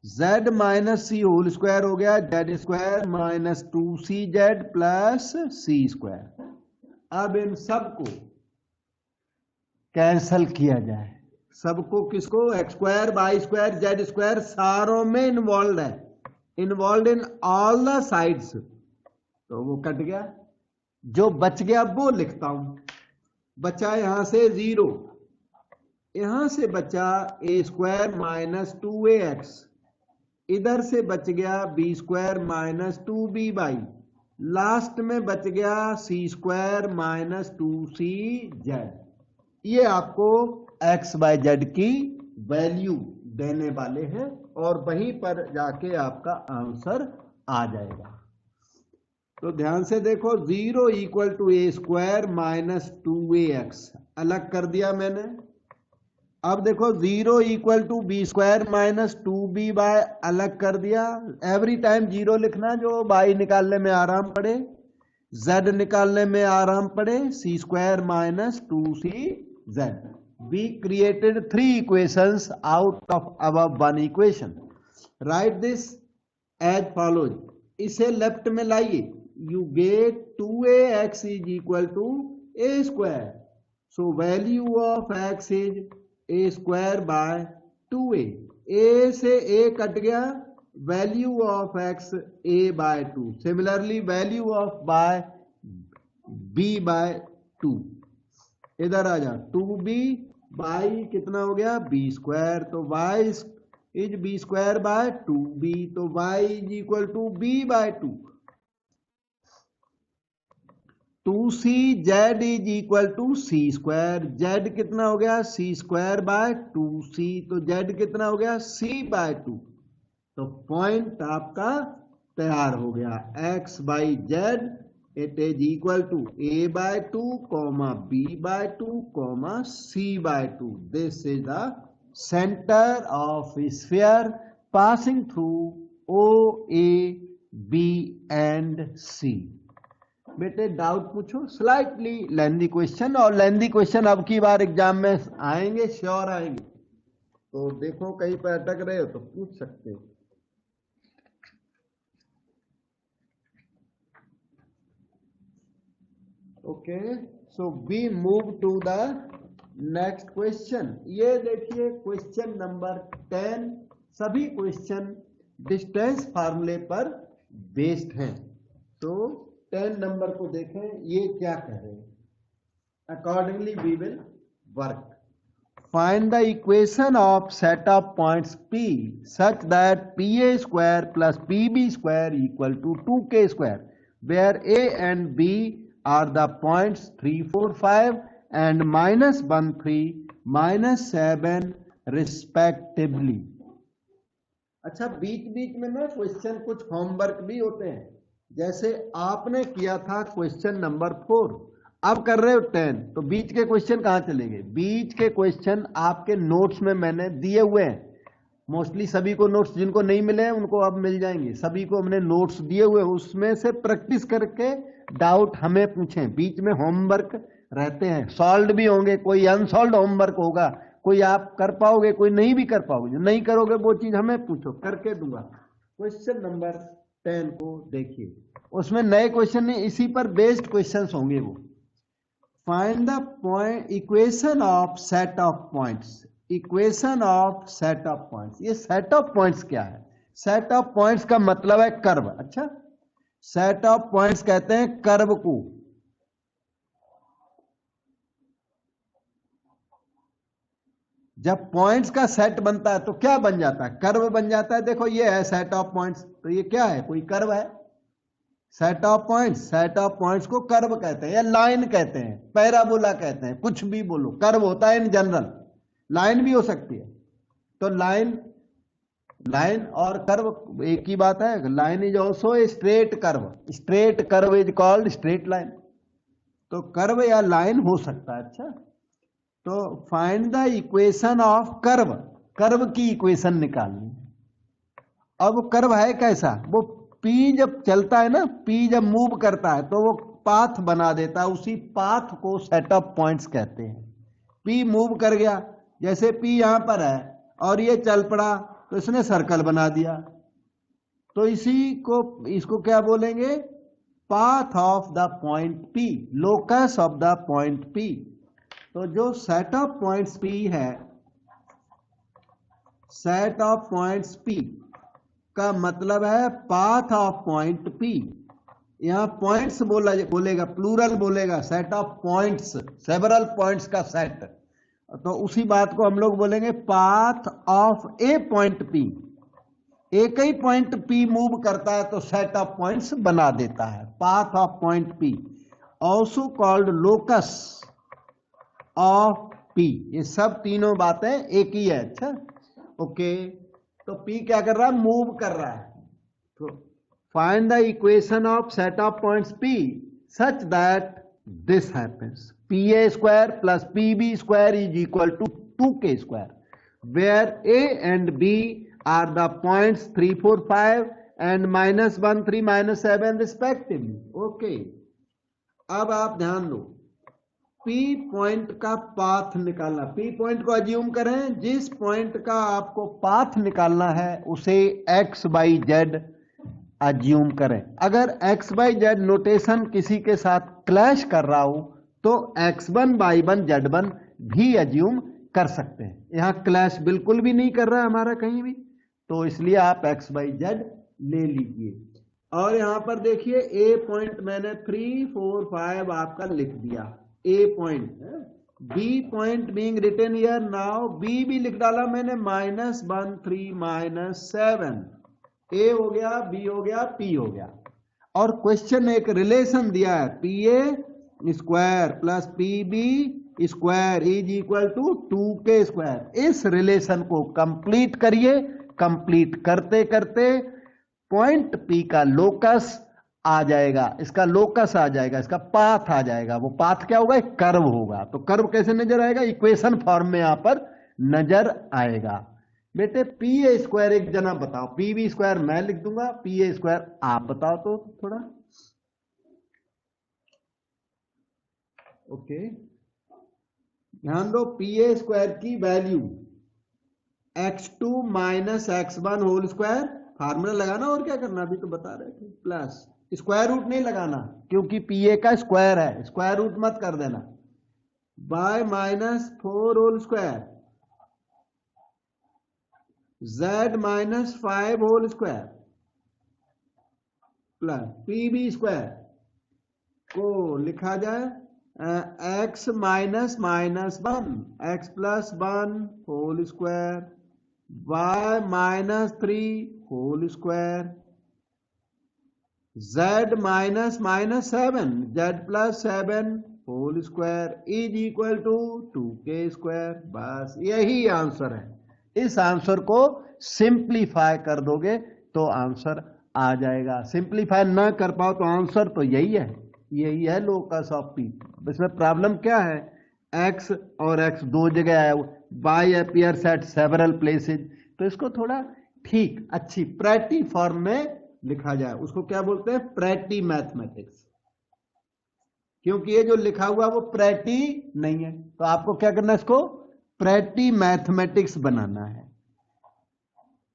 z minus C whole square हो गया z square minus 2cz plus C square. अब इन सबको कैंसल किया जाए, सबको किसको, x square y square z square सारों में इन्वॉल्व है, involve in all the sides, तो वो कट गया। जो बच गया वो लिखता हूं, बचा यहां से 0, यहां से बचा ए स्क्वायर माइनस 2ax, इधर से बच गया B square minus 2b/, last में बच गया सी स्क्वायर माइनस 2cz। ये आपको एक्स वाई जेड की वैल्यू देने वाले हैं, और वहीं पर जाके आपका आंसर आ जाएगा। तो ध्यान से देखो, 0 equal to a square minus 2ax अलग कर दिया मैंने। अब देखो 0 equal to b square minus 2b/, अलग कर दिया। एवरी टाइम 0 लिखना, जो बाई निकालने में आराम पड़े, z निकालने में आराम पड़े, C square minus 2cz। We created 3 equations out of above 1 equation. Write this as follows. इसे लेफ्ट में लाइए, you get 2ax is equal to a square. So value of x is a square by 2a. a से a कट गया, value of x a by 2. Similarly value of y b by 2. इधर आ जा, 2b बाई कितना हो गया b स्क्वायर, तो y is b square by 2b, तो y is equal to b/2। 2cz is equal to c square, z कितना हो गया c स्क्वायर बाय 2c, तो z कितना हो गया c/2। तो पॉइंट आपका तैयार हो गया, x by Z it is equal to a/2 comma b/2 comma c/2. This is the center of sphere passing through o, a, b and c. बेटे डाउट पूछो, स्लाइटली लेंदी क्वेश्चन, और लेंदी क्वेश्चन अब की बार एग्जाम में आएंगे, श्योर आएंगे, तो देखो कहीं पर अटक रहे हो तो पूछ सकते हो। Okay, so we move to the next question. ये देखिए क्वेश्चन नंबर 10, सभी क्वेश्चन डिस्टेंस फार्मूले पर बेस्ड हैं। तो 10 नंबर को देखें, ये क्या कह रहे हैं, accordingly we will work. find the equation of set of points P such that PA square plus PB square equal to 2K square, where A and B are the points 3, 4, 5 and -1, 3, -7 respectively. अच्छा, बीच बीच में ना क्वेश्चन कुछ होमवर्क भी होते हैं, जैसे आपने किया था क्वेश्चन नंबर 4, अब कर रहे हो 10, तो बीच के क्वेश्चन कहाँ चलेंगे? बीच के क्वेश्चन आपके नोट्स में मैंने दिए हुए हैं, मोस्टली सभी को नोट्स जिनको नहीं मिले हैं उनको अब मिल जाएंगे, सभी को हमने नोट्स दिए हुए, उसमें से प्रैक्टिस करके डाउट हमें पूछें। बीच में होमवर्क रहते हैं, सॉल्व भी होंगे, कोई अनसॉल्व होमवर्क होगा, कोई आप कर पाओगे, कोई नहीं भी कर पाओगे, जो नहीं करोगे वो चीज हमें पूछो, करके दूंगा। क्वेश्चन नंबर 10 को देखिए, उसमें नए क्वेश्चन नहीं, इसी पर बेस्ड क्वेश्चंस होंगे वो। Find the point equation of set of points, equation of set of points. ये सेट ऑफ पॉइंट्स क्या है? सेट ऑफ पॉइंट्स का मतलब है कर्व। अच्छा, सेट ऑफ पॉइंट्स कहते हैं कर्व को। जब पॉइंट्स का सेट बनता है तो क्या बन जाता है? कर्व बन जाता है। देखो ये है सेट ऑफ पॉइंट्स, तो ये क्या है? कोई कर्व है। Set of points, set of points को कर्व कहते हैं या लाइन कहते हैं, पैराबोला कहते हैं, कुछ भी बोलो, कर्व होता है इन जनरल, लाइन भी हो सकती है। तो लाइन, लाइन और कर्व एक ही बात है। Line is also a straight curve, straight curve is called straight line. तो कर्व या लाइन हो सकता है। अच्छा, तो find the equation of curve, curve की इक्वेशन निकालनी। अब कर्व है कैसा? वो पी जब चलता है ना, पी जब मूव करता है तो वो पाथ बना देता है, उसी पाथ को सेट ऑफ पॉइंट्स कहते हैं। पी मूव कर गया, जैसे पी यहां पर है और ये चल पड़ा तो इसने सर्कल बना दिया, तो इसी को, इसको क्या बोलेंगे? Path of the point P, locus of the point P. तो जो सेट ऑफ पॉइंट्स पी है, सेट ऑफ पॉइंट्स पी का मतलब है पाथ ऑफ पॉइंट पी। यहां पॉइंट्स बोलेगा, प्लूरल बोलेगा, set of points, several points का सेट, तो उसी बात को हम लोग बोलेंगे path of A point P. एक ही पॉइंट पी मूव करता है तो सेट ऑफ पॉइंट्स बना देता है, path of point P, also called locus of P. ये सब तीनों बातें एक ही है। अच्छा, ओके, तो पी क्या कर रहा है? मूव कर रहा है। तो find the equation of set of points P such that this happens, PA square plus PB square is equal to 2K square, where A and B are the points 3, 4, 5 and -1, 3, -7 respectively. Okay. अब आप ध्यान दो, P पॉइंट का पाथ निकालना। P पॉइंट को अज्यूम करें, जिस पॉइंट का आपको पाथ निकालना है उसे X by Z अज्यूम करें। अगर X by Z नोटेशन किसी के साथ क्लैश कर रहा हो तो x1 y1 z1 भी अज्यूम कर सकते हैं। यहां क्लैश बिल्कुल भी नहीं कर रहा है हमारा कहीं भी, तो इसलिए आप x by z ले लीजिए। और यहां पर देखिए ए पॉइंट मैंने 3, 4, 5 आपका लिख दिया, A point. B point being written here now, B भी लिख डाला मैंने, -1, 3, -7। ए हो गया, बी हो गया, पी हो गया। और क्वेश्चन में एक रिलेशन दिया है, PA square plus PB square is equal to 2K square. इस रिलेशन को कंप्लीट करिए, कंप्लीट करते करते पॉइंट P का लोकस आ जाएगा, इसका लोकस आ जाएगा, इसका पाथ आ जाएगा। वो पाथ क्या होगा? एक कर्व होगा। तो कर्व कैसे नजर आएगा? इक्वेशन फॉर्म में यहां पर नजर आएगा। बेटे PA स्क्वायर एक जना बताओ, PB स्क्वायर मैं लिख दूंगा, PA स्क्वायर आप बताओ तो थोड़ा। ओके, ध्यान दो, PA स्क्वायर की value x2 - x1 whole square, formula लगाना और क्या करना, अभी तो बता रहे थे, प्लस स्क्वायर रूट नहीं लगाना क्योंकि PA का स्क्वायर है, स्क्वायर रूट मत कर देना, y -4 whole square, z -5 whole square plus PB square को लिखा जाए x minus minus 1 x plus 1 whole square, y minus 3 whole square, z minus minus 7 z plus 7 whole square is equal to 2k square. बस यही आंसर है। इस आंसर को सिंप्लीफाई कर दोगे तो आंसर आ जाएगा। सिंप्लीफाई ना कर पाओ तो आंसर तो यही है लोकस ऑफ पी। इसमें प्रॉब्लम क्या है, x और x दो जगह आया, y appears eight several places, तो इसको थोड़ा ठीक अच्छी प्रैटी फॉर्म में लिखा जाए। उसको क्या बोलते हैं, प्रैटी मैथमेटिक्स। क्योंकि ये जो लिखा हुआ वो प्रैटी नहीं है, तो आपको क्या करना है, इसको प्रैटी मैथमेटिक्स बनाना है।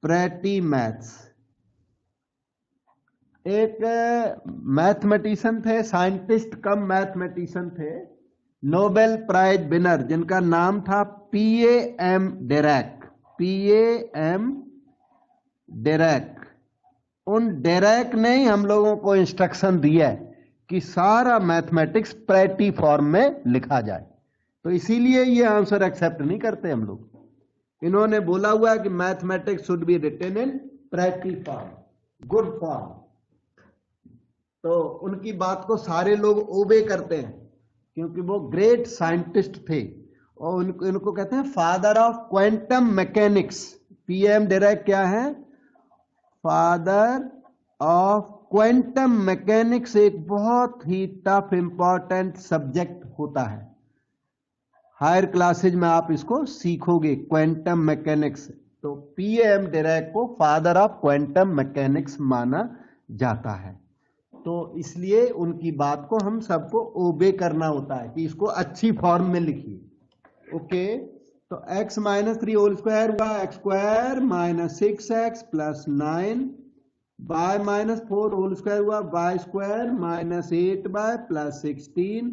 प्रैटी मैथ्स। एक मैथमेटिशियन थे, साइंटिस्ट कम मैथमेटिशियन थे, नोबेल प्राइज विनर, जिनका नाम था पीएम डिरैक। PM Dirac. उन डिरैक ने ही हम लोगों को इंस्ट्रक्शन दिया है कि सारा मैथमेटिक्स प्रैटी फॉर्म में लिखा जाए, तो इसीलिए ये आंसर एक्सेप्ट नहीं करते हम लोग। इन्होंने बोला हुआ है कि mathematics should be written in pretty form, good form. तो उनकी बात को सारे लोग ओबे करते हैं क्योंकि वो ग्रेट साइंटिस्ट थे, और इनको कहते हैं father of quantum mechanics. PM Dirac क्या है, फादर ऑफ क्वांटम मैकेनिक्स। एक बहुत ही टफ इंपॉर्टेंट सब्जेक्ट होता है, हायर क्लासेज में आप इसको सीखोगे, क्वांटम मैकेनिक्स। तो पीएम डिरैक को फादर ऑफ क्वांटम मैकेनिक्स माना जाता है, तो इसलिए उनकी बात को हम सबको ओबे करना होता है कि इसको अच्छी फॉर्म में लिखिए। ओके, तो x माइनस 3 होल स्क्वायर हुआ x square minus 6x plus 9, y minus 4 whole square हुआ y square minus 8y plus 16,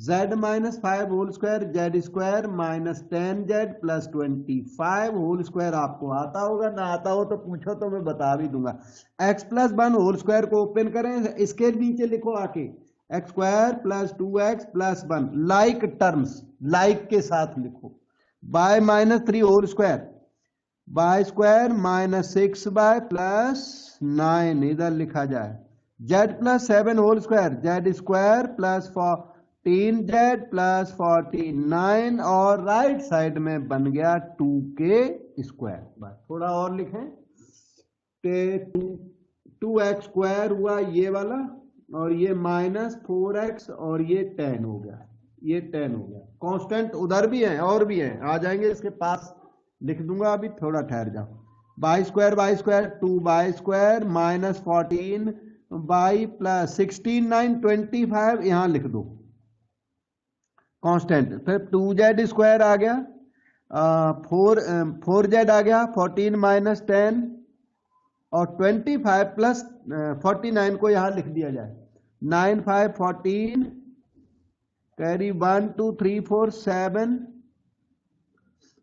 z minus 5 whole square z square minus 10z plus 25 whole square. आपको आता होगा, ना आता हो तो पूछो तो मैं बता भी दूंगा। x प्लस 1 होल स्क्वायर को ओपन करें, इसके नीचे लिखो आके x square plus 2x plus 1, like terms, like के साथ लिखो। y minus 3 whole square, y square minus 6y plus 9 इधर लिखा जाए, z plus 7 whole square z square plus 14z plus 49, और राइट साइड में बन गया 2k स्क्वायर। बस थोड़ा और लिखें, 2x स्क्वायर हुआ ये वाला, और ये माइनस 4x, और ये 10 हो गया, ये 10 हो गया। कांस्टेंट उधर भी है और भी है, आ जाएंगे इसके पास, लिख दूंगा अभी, थोड़ा ठहर जाओ। y square 2y square minus 14 y plus 16 9 25, यहां लिख दो कांस्टेंट। फिर 2z स्क्वायर आ गया, 4z आ गया, 14 माइनस 10, और 25 प्लस 49 को यहां लिख दिया जाए, 9 5 14, कैरी 1 2 3 4 7,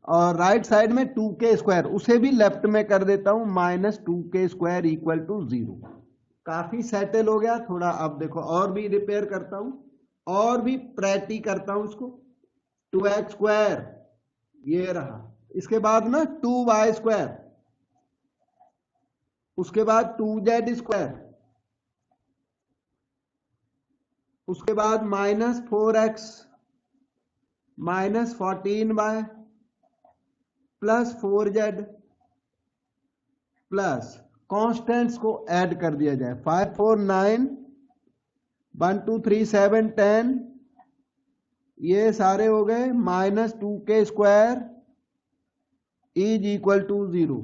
और राइट साइड में 2k स्क्वायर, उसे भी लेफ्ट में कर देता हूं, minus 2k square equal to 0। काफी सेटल हो गया। थोड़ा अब देखो और भी रिपेयर करता हूं, और भी प्रैक्टी करता हूं इसको। 2x स्क्वायर ये रहा, इसके बाद ना 2y स्क्वायर, उसके बाद 2z स्क्वायर, उसके बाद minus 4x minus 14y plus 4z plus constants को ऐड कर दिया जाए, 5 4 9 1 2 3 7 10, ये सारे हो गए, minus 2k square is equal to 0।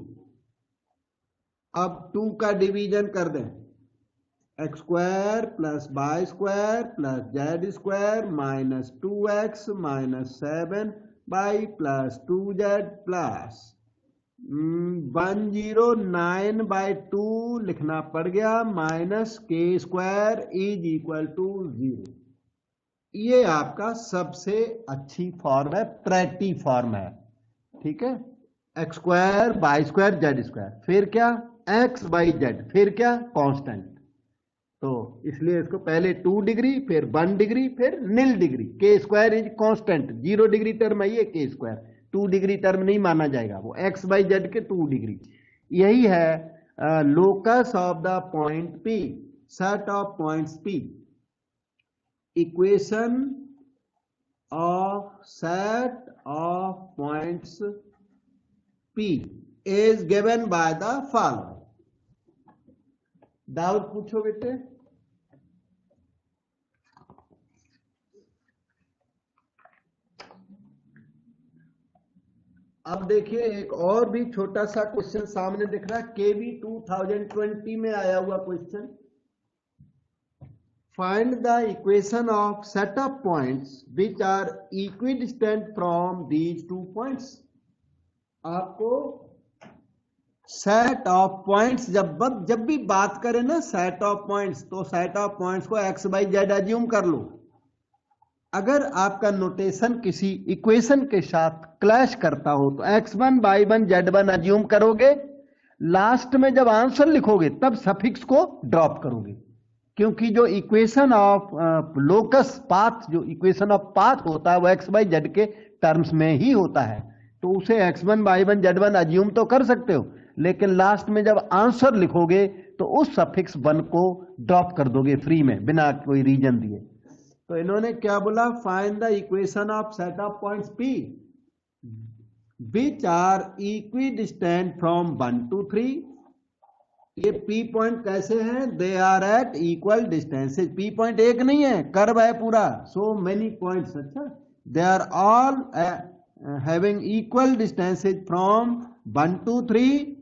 अब 2 का डिवीजन कर दें, x square plus y square plus z square minus 2x minus 7y plus 2z plus 109/2 लिखना पड़ गया, minus k square is equal to 0। ये आपका सबसे अच्छी फॉर्म है, प्रैक्टी फॉर्म है, ठीक है। X square y square z square, फिर क्या एक्स वाई जेड, फिर क्या कांस्टेंट। तो इसलिए इसको पहले 2 डिग्री, फिर 1 डिग्री, फिर नील डिग्री। के square is constant, 0 degree term है ये के स्क्वायर, 2 डिग्री टर्म नहीं माना जाएगा, वो एक्स बाई जेड के 2 डिग्री। यही है locus of the point P, set of points P, equation of set of points P is given by the following. Doubt पूछो बेटे। अब देखिए एक और भी छोटा सा क्वेश्चन सामने दिख रहा है, केवी 2020 में आया हुआ question. Find the equation of set of points which are equidistant from these 2 points. आपको सेट ऑफ पॉइंट्स जब भी बात करें ना सेट ऑफ पॉइंट्स, तो सेट ऑफ पॉइंट्स को एक्स बाई जेड एज्यूम कर लो। अगर आपका नोटेशन किसी इक्वेशन के साथ क्लैश करता हो तो x1 y1 z1 एज्यूम करोगे, लास्ट में जब आंसर लिखोगे तब सफिक्स को ड्रॉप करोगे, क्योंकि जो इक्वेशन ऑफ लोकस पाथ, जो इक्वेशन ऑफ पाथ होता है वो x बाई जेड के टर्म्स में ही होता है, तो उसे x1 y1 z1 एज्यूम तो कर सकते हो, लेकिन लास्ट में जब आंसर लिखोगे तो उस सफिक्स 1 को ड्रॉप कर दोगे फ्री में, बिना कोई रीजन दिए। तो इन्होंने क्या बोला, find the equation of set of points P which are equidistant from 1 to 3। ये P पॉइंट कैसे हैं, they are at equal distances. P point एक नहीं है, कर्व है पूरा, सो मेनी पॉइंट्स। अच्छा, they are all having equal distances from 1 to 3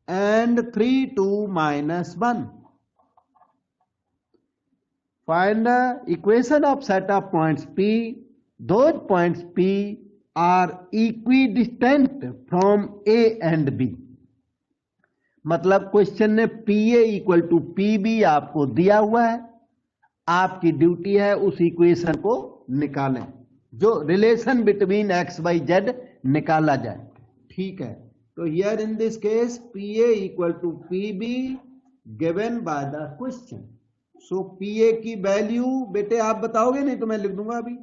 and 3 to -1। Find the equation of set of points P. Those points P are equidistant from A and B। मतलब क्वेश्चन ने PA इक्वल टू PB आपको दिया हुआ है, आपकी ड्यूटी है उस इक्वेशन को निकालें, जो relation between x y z निकाला जाए। ठीक है, तो here in this case PA equal to PB given by the question. So PA की वैल्यू बेटे आप बताओगे, नहीं तो मैं लिख दूंगा अभी,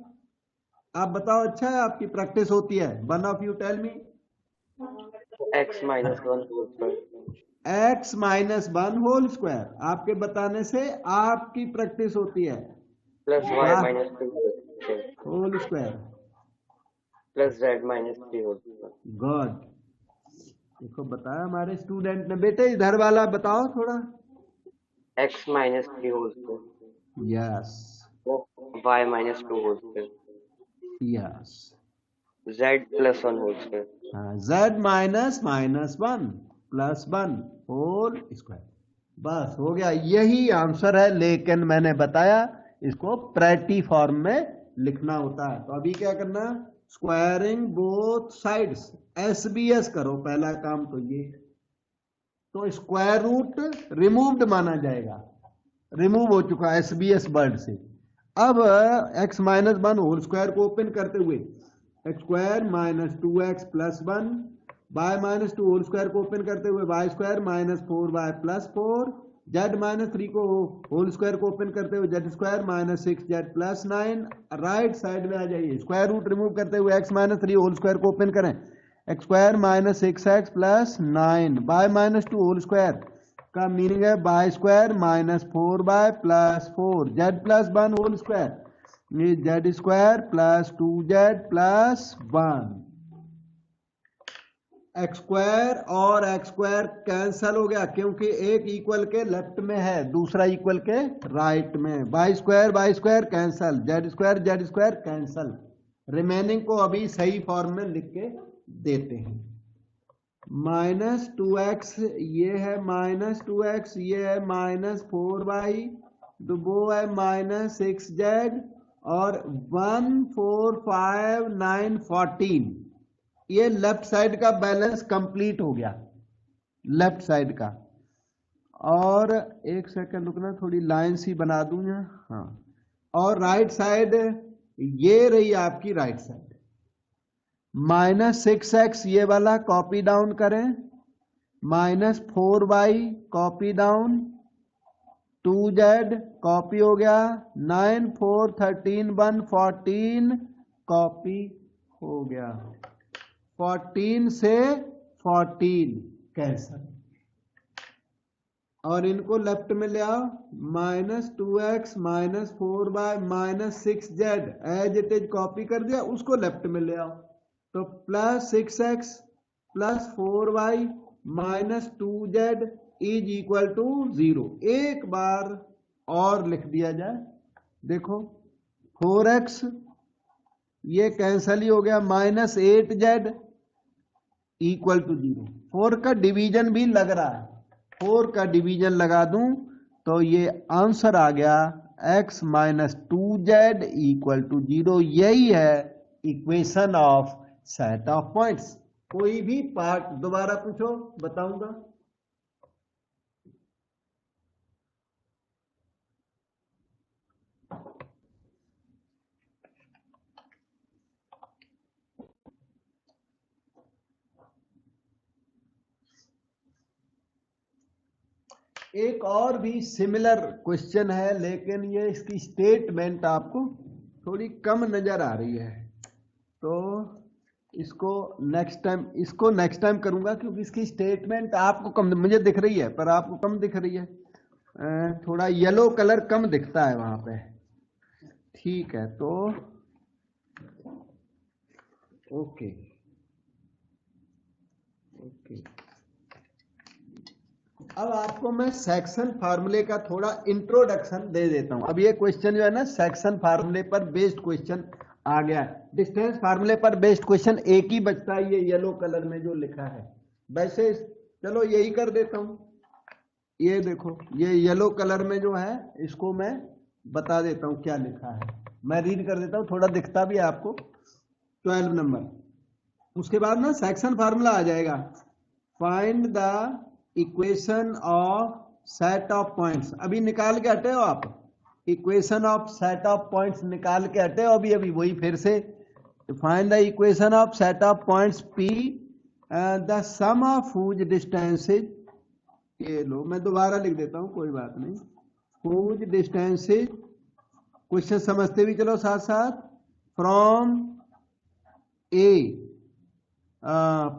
आप बताओ। अच्छा है, आपकी प्रैक्टिस होती है। One of you tell me. x minus 1 whole square। x minus 1 whole square, आपके बताने से आपकी प्रैक्टिस होती है। Plus y minus 2 whole square plus z minus 3 whole square। God, देखो बताया हमारे स्टूडेंट ने। बेटे इधर वाला बताओ थोड़ा। x minus 3 whole square। Yes y minus 2 whole square। Yes, z plus 1 whole square। z minus -1 plus 1 whole square. बस हो गया, यही आंसर है। लेकिन मैंने बताया इसको प्रैटी फॉर्म में लिखना होता है। तो अभी क्या करना, स्क्वायरिंग बोथ साइड्स, SBS करो पहला काम तो ये। तो स्क्वायर रूट रिमूव्ड माना जाएगा, रिमूव हो चुका SBS वर्ड से। अब x माइनस 1 होल स्क्वायर को ओपन करते हुए x square minus 2x plus 1, y minus 2 whole square को ओपन करते हुए y square minus 4y plus 4, z minus 3 को होल स्क्वायर को ओपन करते हुए z square minus 6z plus 9। Right side में आ जाइए, स्क्वायर रूट रिमूव करते हुए x माइनस 3 होल स्क्वायर को ओपन करें, x square minus 6x plus 9, y minus 2 whole square का मीनिंग है y square minus 4y plus 4, z plus 1 whole square, ये z square plus 2z plus 1। X square और एक्स स्क्वायर कैंसल हो गया, क्योंकि एक इक्वल के लेफ्ट में है, दूसरा इक्वल के राइट में। Y square cancel, z square cancel. Remaining को अभी सही फॉर्म में लिख के देते हैं। -2x ये है, -2x ये है, -4y तो वो है -6z, और 1 4 5 9 14 ये लेफ्ट साइड का बैलेंस कंप्लीट हो गया, लेफ्ट साइड का। और एक सेकंड रुकना, थोड़ी लाइन सी बना दूं यहाँ, हाँ। और राइट साइड ये रही आपकी राइट साइड। -6x ये वाला कॉपी डाउन करें, -4y copy down, 2z copy हो गया, 9 4 13 1 14 कॉपी हो गया, 14 से 14 कैंसल, और इनको लेफ्ट में ले आओ, -2x -4y -6z as it is copy कर दिया, उसको लेफ्ट में ले आओ, तो +6x +4y -2z is equal to 0। एक बार और लिख दिया जाए, देखो 4x ये कैंसल ही हो गया, -8z इक्वल टू 0। 4 का डिवीजन भी लग रहा है, 4 का डिवीजन लगा दूं तो ये आंसर आ गया x -2z इक्वल टू 0। यही है equation of set of points. कोई भी पार्ट दोबारा पूछो, बताऊंगा। एक और भी सिमिलर क्वेश्चन है, लेकिन ये इसकी स्टेटमेंट आपको थोड़ी कम नजर आ रही है, तो इसको नेक्स्ट टाइम करूंगा, क्योंकि इसकी स्टेटमेंट आपको कम मुझे दिख रही है, पर आपको कम दिख रही है, थोड़ा येलो कलर कम दिखता है वहां पे। ठीक है, तो ओके अब आपको मैं सेक्शन फार्मूले का थोड़ा इंट्रोडक्शन दे देता हूं। अब ये क्वेश्चन जो है ना, सेक्शन फार्मूले पर बेस्ड क्वेश्चन आ गया है। डिस्टेंस फार्मूले पर बेस्ड क्वेश्चन एक ही बचता है, ये येलो कलर में जो लिखा है। वैसे चलो यही कर देता हूं, ये देखो ये येलो कलर में जो है, इसको मैं बता देता हूं क्या लिखा है। मैं रीड कर देता हूं, थोड़ा दिखता भी है आपको। 12 नंबर, उसके बाद ना सेक्शन फार्मूला आ जाएगा, find the equation of set of points. अभी निकाल के हटे हो आप, equation of set of points निकाल के हटे हो अभी वही फिर से। Find the equation of set of points P, the sum of whose distances, ये लो मैं दोबारा लिख देता हूं, कोई बात नहीं। हुज डिस्टेंसेज, क्वेश्चन समझते भी चलो साथ साथ, from A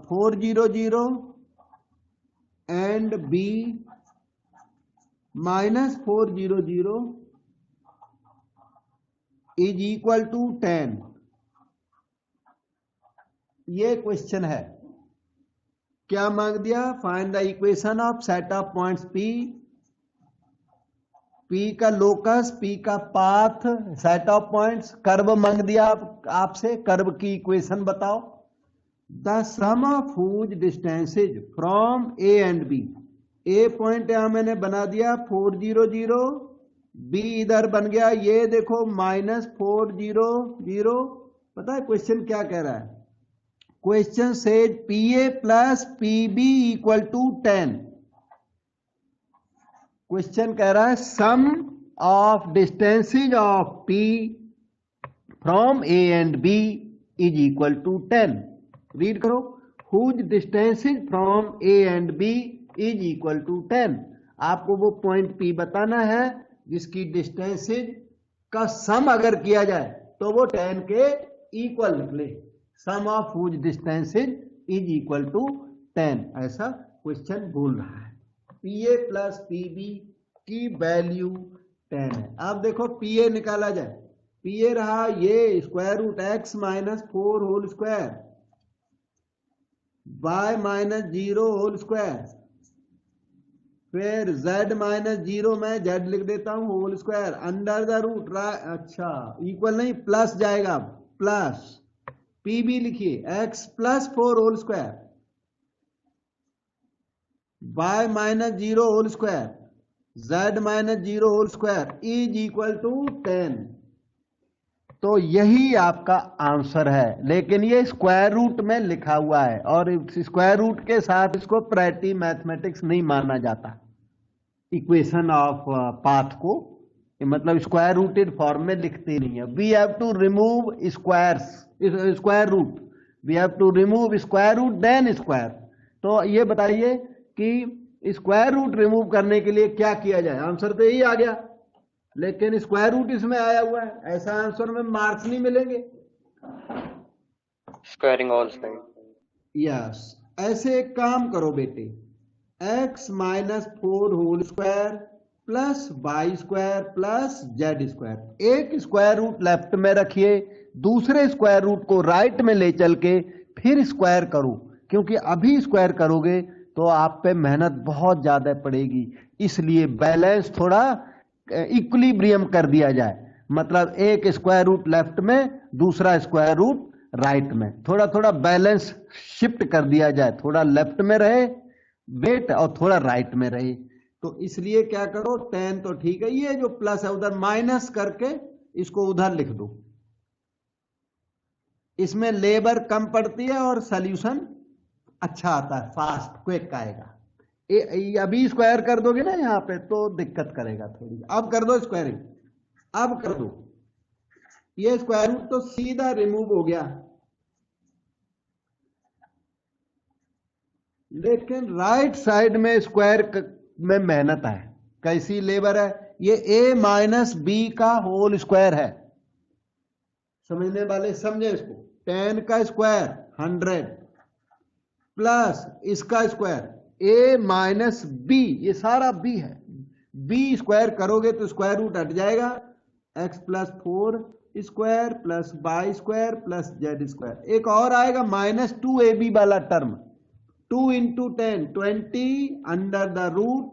400 and B -400 is equal to 10। ये क्वेश्चन है, क्या मांग दिया? Find the equation of set of points P, P का लोकस, P का path, set of points, curve मांग दिया आपसे, कर्व की इक्वेशन बताओ। The sum of whose distances from A and B, A point यहां मैंने बना दिया 400, B इधर बन गया, ये देखो -400। पता है क्वेश्चन क्या कह रहा है? Question says PA plus PB equal to 10। Question कह रहा है sum of distances of P from A and B is equal to 10। Read करो, whose distances from A and B is equal to 10। आपको वो पॉइंट P बताना है जिसकी डिस्टेंसेज का सम अगर किया जाए तो वो 10 के इक्वल निकले। Sum of whose distances is equal to 10, ऐसा क्वेश्चन बोल रहा है। PA प्लस PB की वैल्यू 10 है। अब देखो PA निकाला जाए, PA रहा ये square root x -4 whole square y -0 whole square, फिर z -0 में z लिख देता हूं whole square, under the root, अच्छा इक्वल नहीं प्लस जाएगा, प्लस PB लिखिए x +4 whole square y -0 whole square z -0 whole square is equal to 10। तो यही आपका आंसर है, लेकिन ये स्क्वायर रूट में लिखा हुआ है, और स्क्वायर रूट के साथ इसको प्रायोरिटी मैथमेटिक्स नहीं माना जाता इक्वेशन ऑफ पाथ को, मतलब स्क्वायर रूटेड फॉर्म में लिखते नहीं है। We have to remove square root, we have to remove square root then square. तो ये बताइए कि स्क्वायर रूट रिमूव करने के लिए क्या किया जाए? आंसर तो यही आ गया, लेकिन स्क्वायर रूट इसमें आया हुआ है, ऐसा आंसर में मार्क्स नहीं मिलेंगे। Squaring all side. यस, ऐसे एक काम करो बेटे, x minus 4 whole square plus y square plus z square, एक स्क्वायर रूट लेफ्ट में रखिए, दूसरे स्क्वायर रूट को राइट में ले चल के फिर स्क्वायर करो, क्योंकि अभी स्क्वायर करोगे तो आप पे मेहनत बहुत ज्यादा पड़ेगी, इसलिए बैलेंस थोड़ा इक्विलिब्रियम कर दिया जाए, मतलब एक स्क्वायर रूट लेफ्ट में, दूसरा स्क्वायर रूट राइट में, थोड़ा थोड़ा बैलेंस शिफ्ट कर दिया जाए, थोड़ा लेफ्ट में रहे वेट और थोड़ा राइट में रहे। तो इसलिए क्या करो, 10 तो ठीक है, ये जो प्लस है उधर माइनस करके इसको उधर लिख दो, इसमें लेबर कम पड़ती है और सॉल्यूशन अच्छा आता है, फास्ट क्विक आएगा। अभी स्क्वायर कर दोगे ना यहां पे तो दिक्कत करेगा थोड़ी, अब कर दो स्क्वायरिंग, अब कर दो, ये स्क्वायर रूट तो सीधा रिमूव हो गया, लेकिन राइट साइड में स्क्वायर में मेहनत है, कैसी लेबर है, ये a माइनस बी का होल स्क्वायर है, समझने वाले समझे इसको, 10 का स्क्वायर 100 प्लस इसका स्क्वायर a माइनस बी, ये सारा b है, b स्क्वायर करोगे तो स्क्वायर रूट हट जाएगा, x plus 4 square plus y square plus z square, एक और आएगा माइनस 2ab वाला term, 2 into 10 20 under the root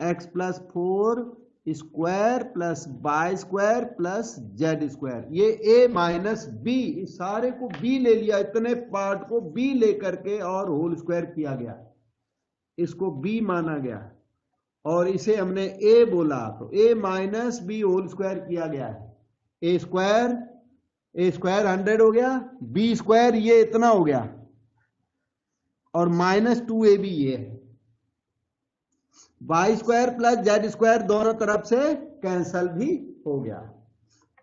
x plus 4 square plus y square plus z square, ये a माइनस बी, इस सारे को b ले लिया, इतने पार्ट को b लेकर के और होल स्क्वायर किया गया, इसको b माना गया और इसे हमने a बोला, तो a minus b whole square किया गया है, a स्क्वायर 100 हो गया, b स्क्वायर ये इतना हो गया और माइनस 2ab ये है, y square plus z square दोनों तरफ से कैंसल भी हो गया,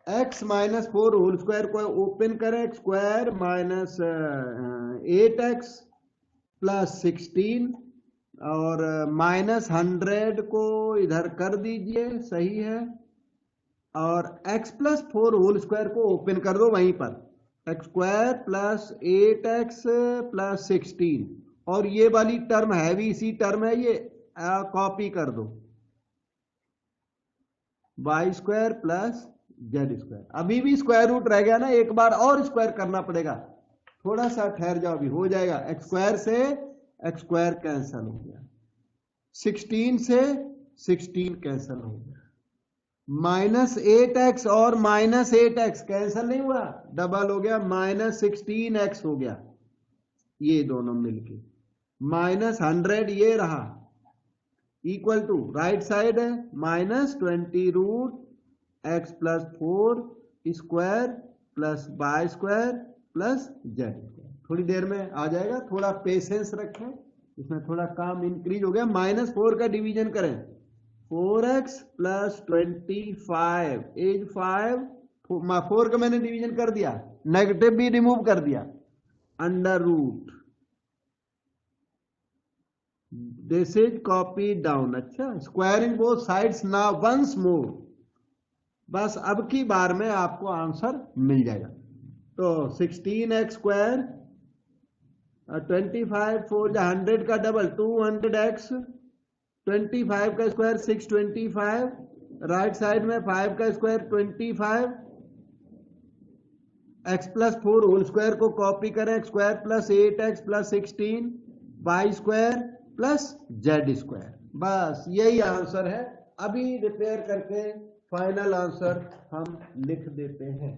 x माइनस 4 होल स्क्वायर को ओपन करें, स्क्वायर माइनस 8x प्लस 16 और माइनस 100 को इधर कर दीजिए, सही है, और x प्लस 4 होल स्क्वायर को ओपन कर दो वहीं पर, x square plus 8x plus 16, और ये वाली टर्म है भी इसी टर्म है, ये कॉपी कर दो, y square plus z square, अभी भी स्क्वायर रूट रह गया ना, एक बार और स्क्वायर करना पड़ेगा, थोड़ा सा ठहर जाओ, अभी हो जाएगा, एक्स स्क्वायर से एक्स स्क्वायर कैंसल हो गया, 16 से 16 कैंसल हो गया, माइनस 8x और माइनस 8x कैंसल नहीं हुआ, डबल हो गया, माइनस 16x हो गया, ये दोनों मिलके माइनस 100 ये रहा, इक्वल टू राइट साइड है minus 20 root x plus 4 square plus y square plus z square, थोड़ी देर में आ जाएगा, थोड़ा पेशेंस रखें, इसमें थोड़ा काम इंक्रीज हो गया, माइनस 4 का डिवीजन करें, 4x प्लस 25 एज 5, 4 का मैंने डिवीजन कर दिया, नेगेटिव भी रिमूव कर दिया, under root, this is copy down, अच्छा, squaring both sides now once more, बस अब की बार में आपको आंसर मिल जाएगा, तो 16x स्क्वायर 25 4 100 का डबल 200x, 25 का स्क्वायर 625, राइट साइड में 5 का square 25, x plus 4 whole square को कॉपी करें, square plus 8x plus 16 y square plus z square, बस यही आंसर है, अभी रिपेयर करके फाइनल आंसर हम लिख देते हैं।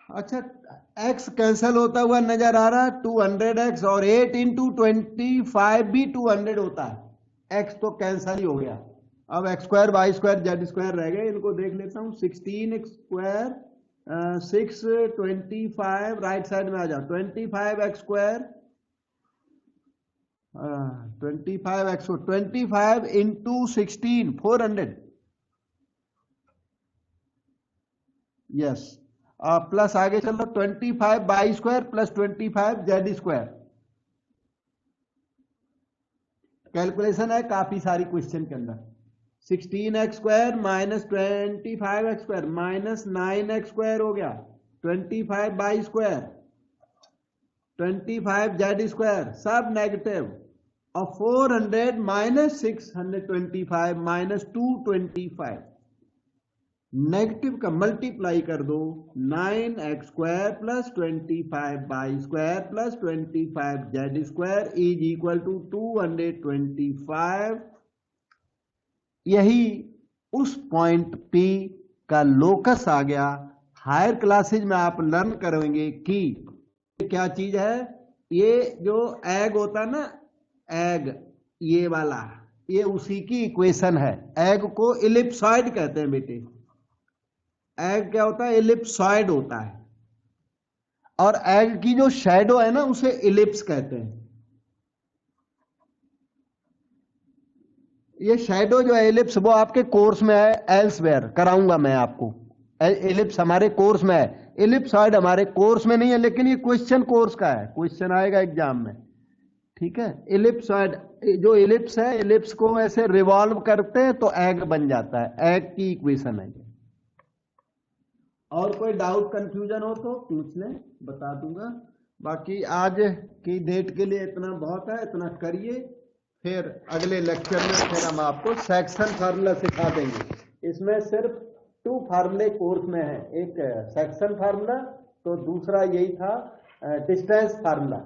अच्छा, x कैंसल होता हुआ नजर आ रहा है, 200x और 8 इंटू 25 भी 200 होता है, x तो कैंसल ही हो गया, अब x square y square z square रह गए, इनको देख लेता हूं, 16 स्क्वायर 625 राइट साइड में आ जाओ, 25x square 25 into 16 400, yes, plus आगे चलो 25y² प्लस 25z²। कैलकुलेशन है काफी सारी क्वेश्चन के अंदर। 16x² minus 25x² minus 9x² हो गया, 25y², 25z² सब नेगेटिव, और 400 माइनस 625 माइनस 225 नेगेटिव का मल्टीप्लाई कर दो, 9x² plus 25y² plus 25z² is equal to 225। यही उस पॉइंट P का लोकस आ गया। हायर क्लासेज में आप लर्न करेंगे कि क्या चीज है। ये जो एग होता है ना, एग ये वाला, ये उसी की इक्वेशन है। एग को इलिप्सॉइड कहते हैं बेटे। एग क्या होता है? इलिप्सॉइड होता है। और एग की जो शैडो है ना, उसे इलिप्स कहते हैं। ये शैडो जो है इलिप्स, वो आपके कोर्स में है, एल्सवेयर कराऊंगा मैं आपको। इलिप्स हमारे कोर्स में है, इलिप्सॉइड हमारे कोर्स में नहीं है, लेकिन ये क्वेश्चन कोर्स का है, क्वेश्चन आएगा एग्जाम में। ठीक है, इलिप्सॉइड जो इलिप्स है, इलिप्स को ऐसे रिवॉल्व करते हैं तो एग बन जाता है। एग की इक्वेशन है। और कोई डाउट कंफ्यूजन हो तो पूछ लें, बता दूंगा। बाकी आज की डेट के लिए इतना बहुत है, इतना करिए। फिर अगले लेक्चर में फिर हम आपको सेक्शन फार्मूला सिखा देंगे। इसमें सिर्फ 2 फार्मूले कोर्स में है, एक सेक्शन फार्मूला तो दूसरा यही था डिस्टेंस फार्मूला।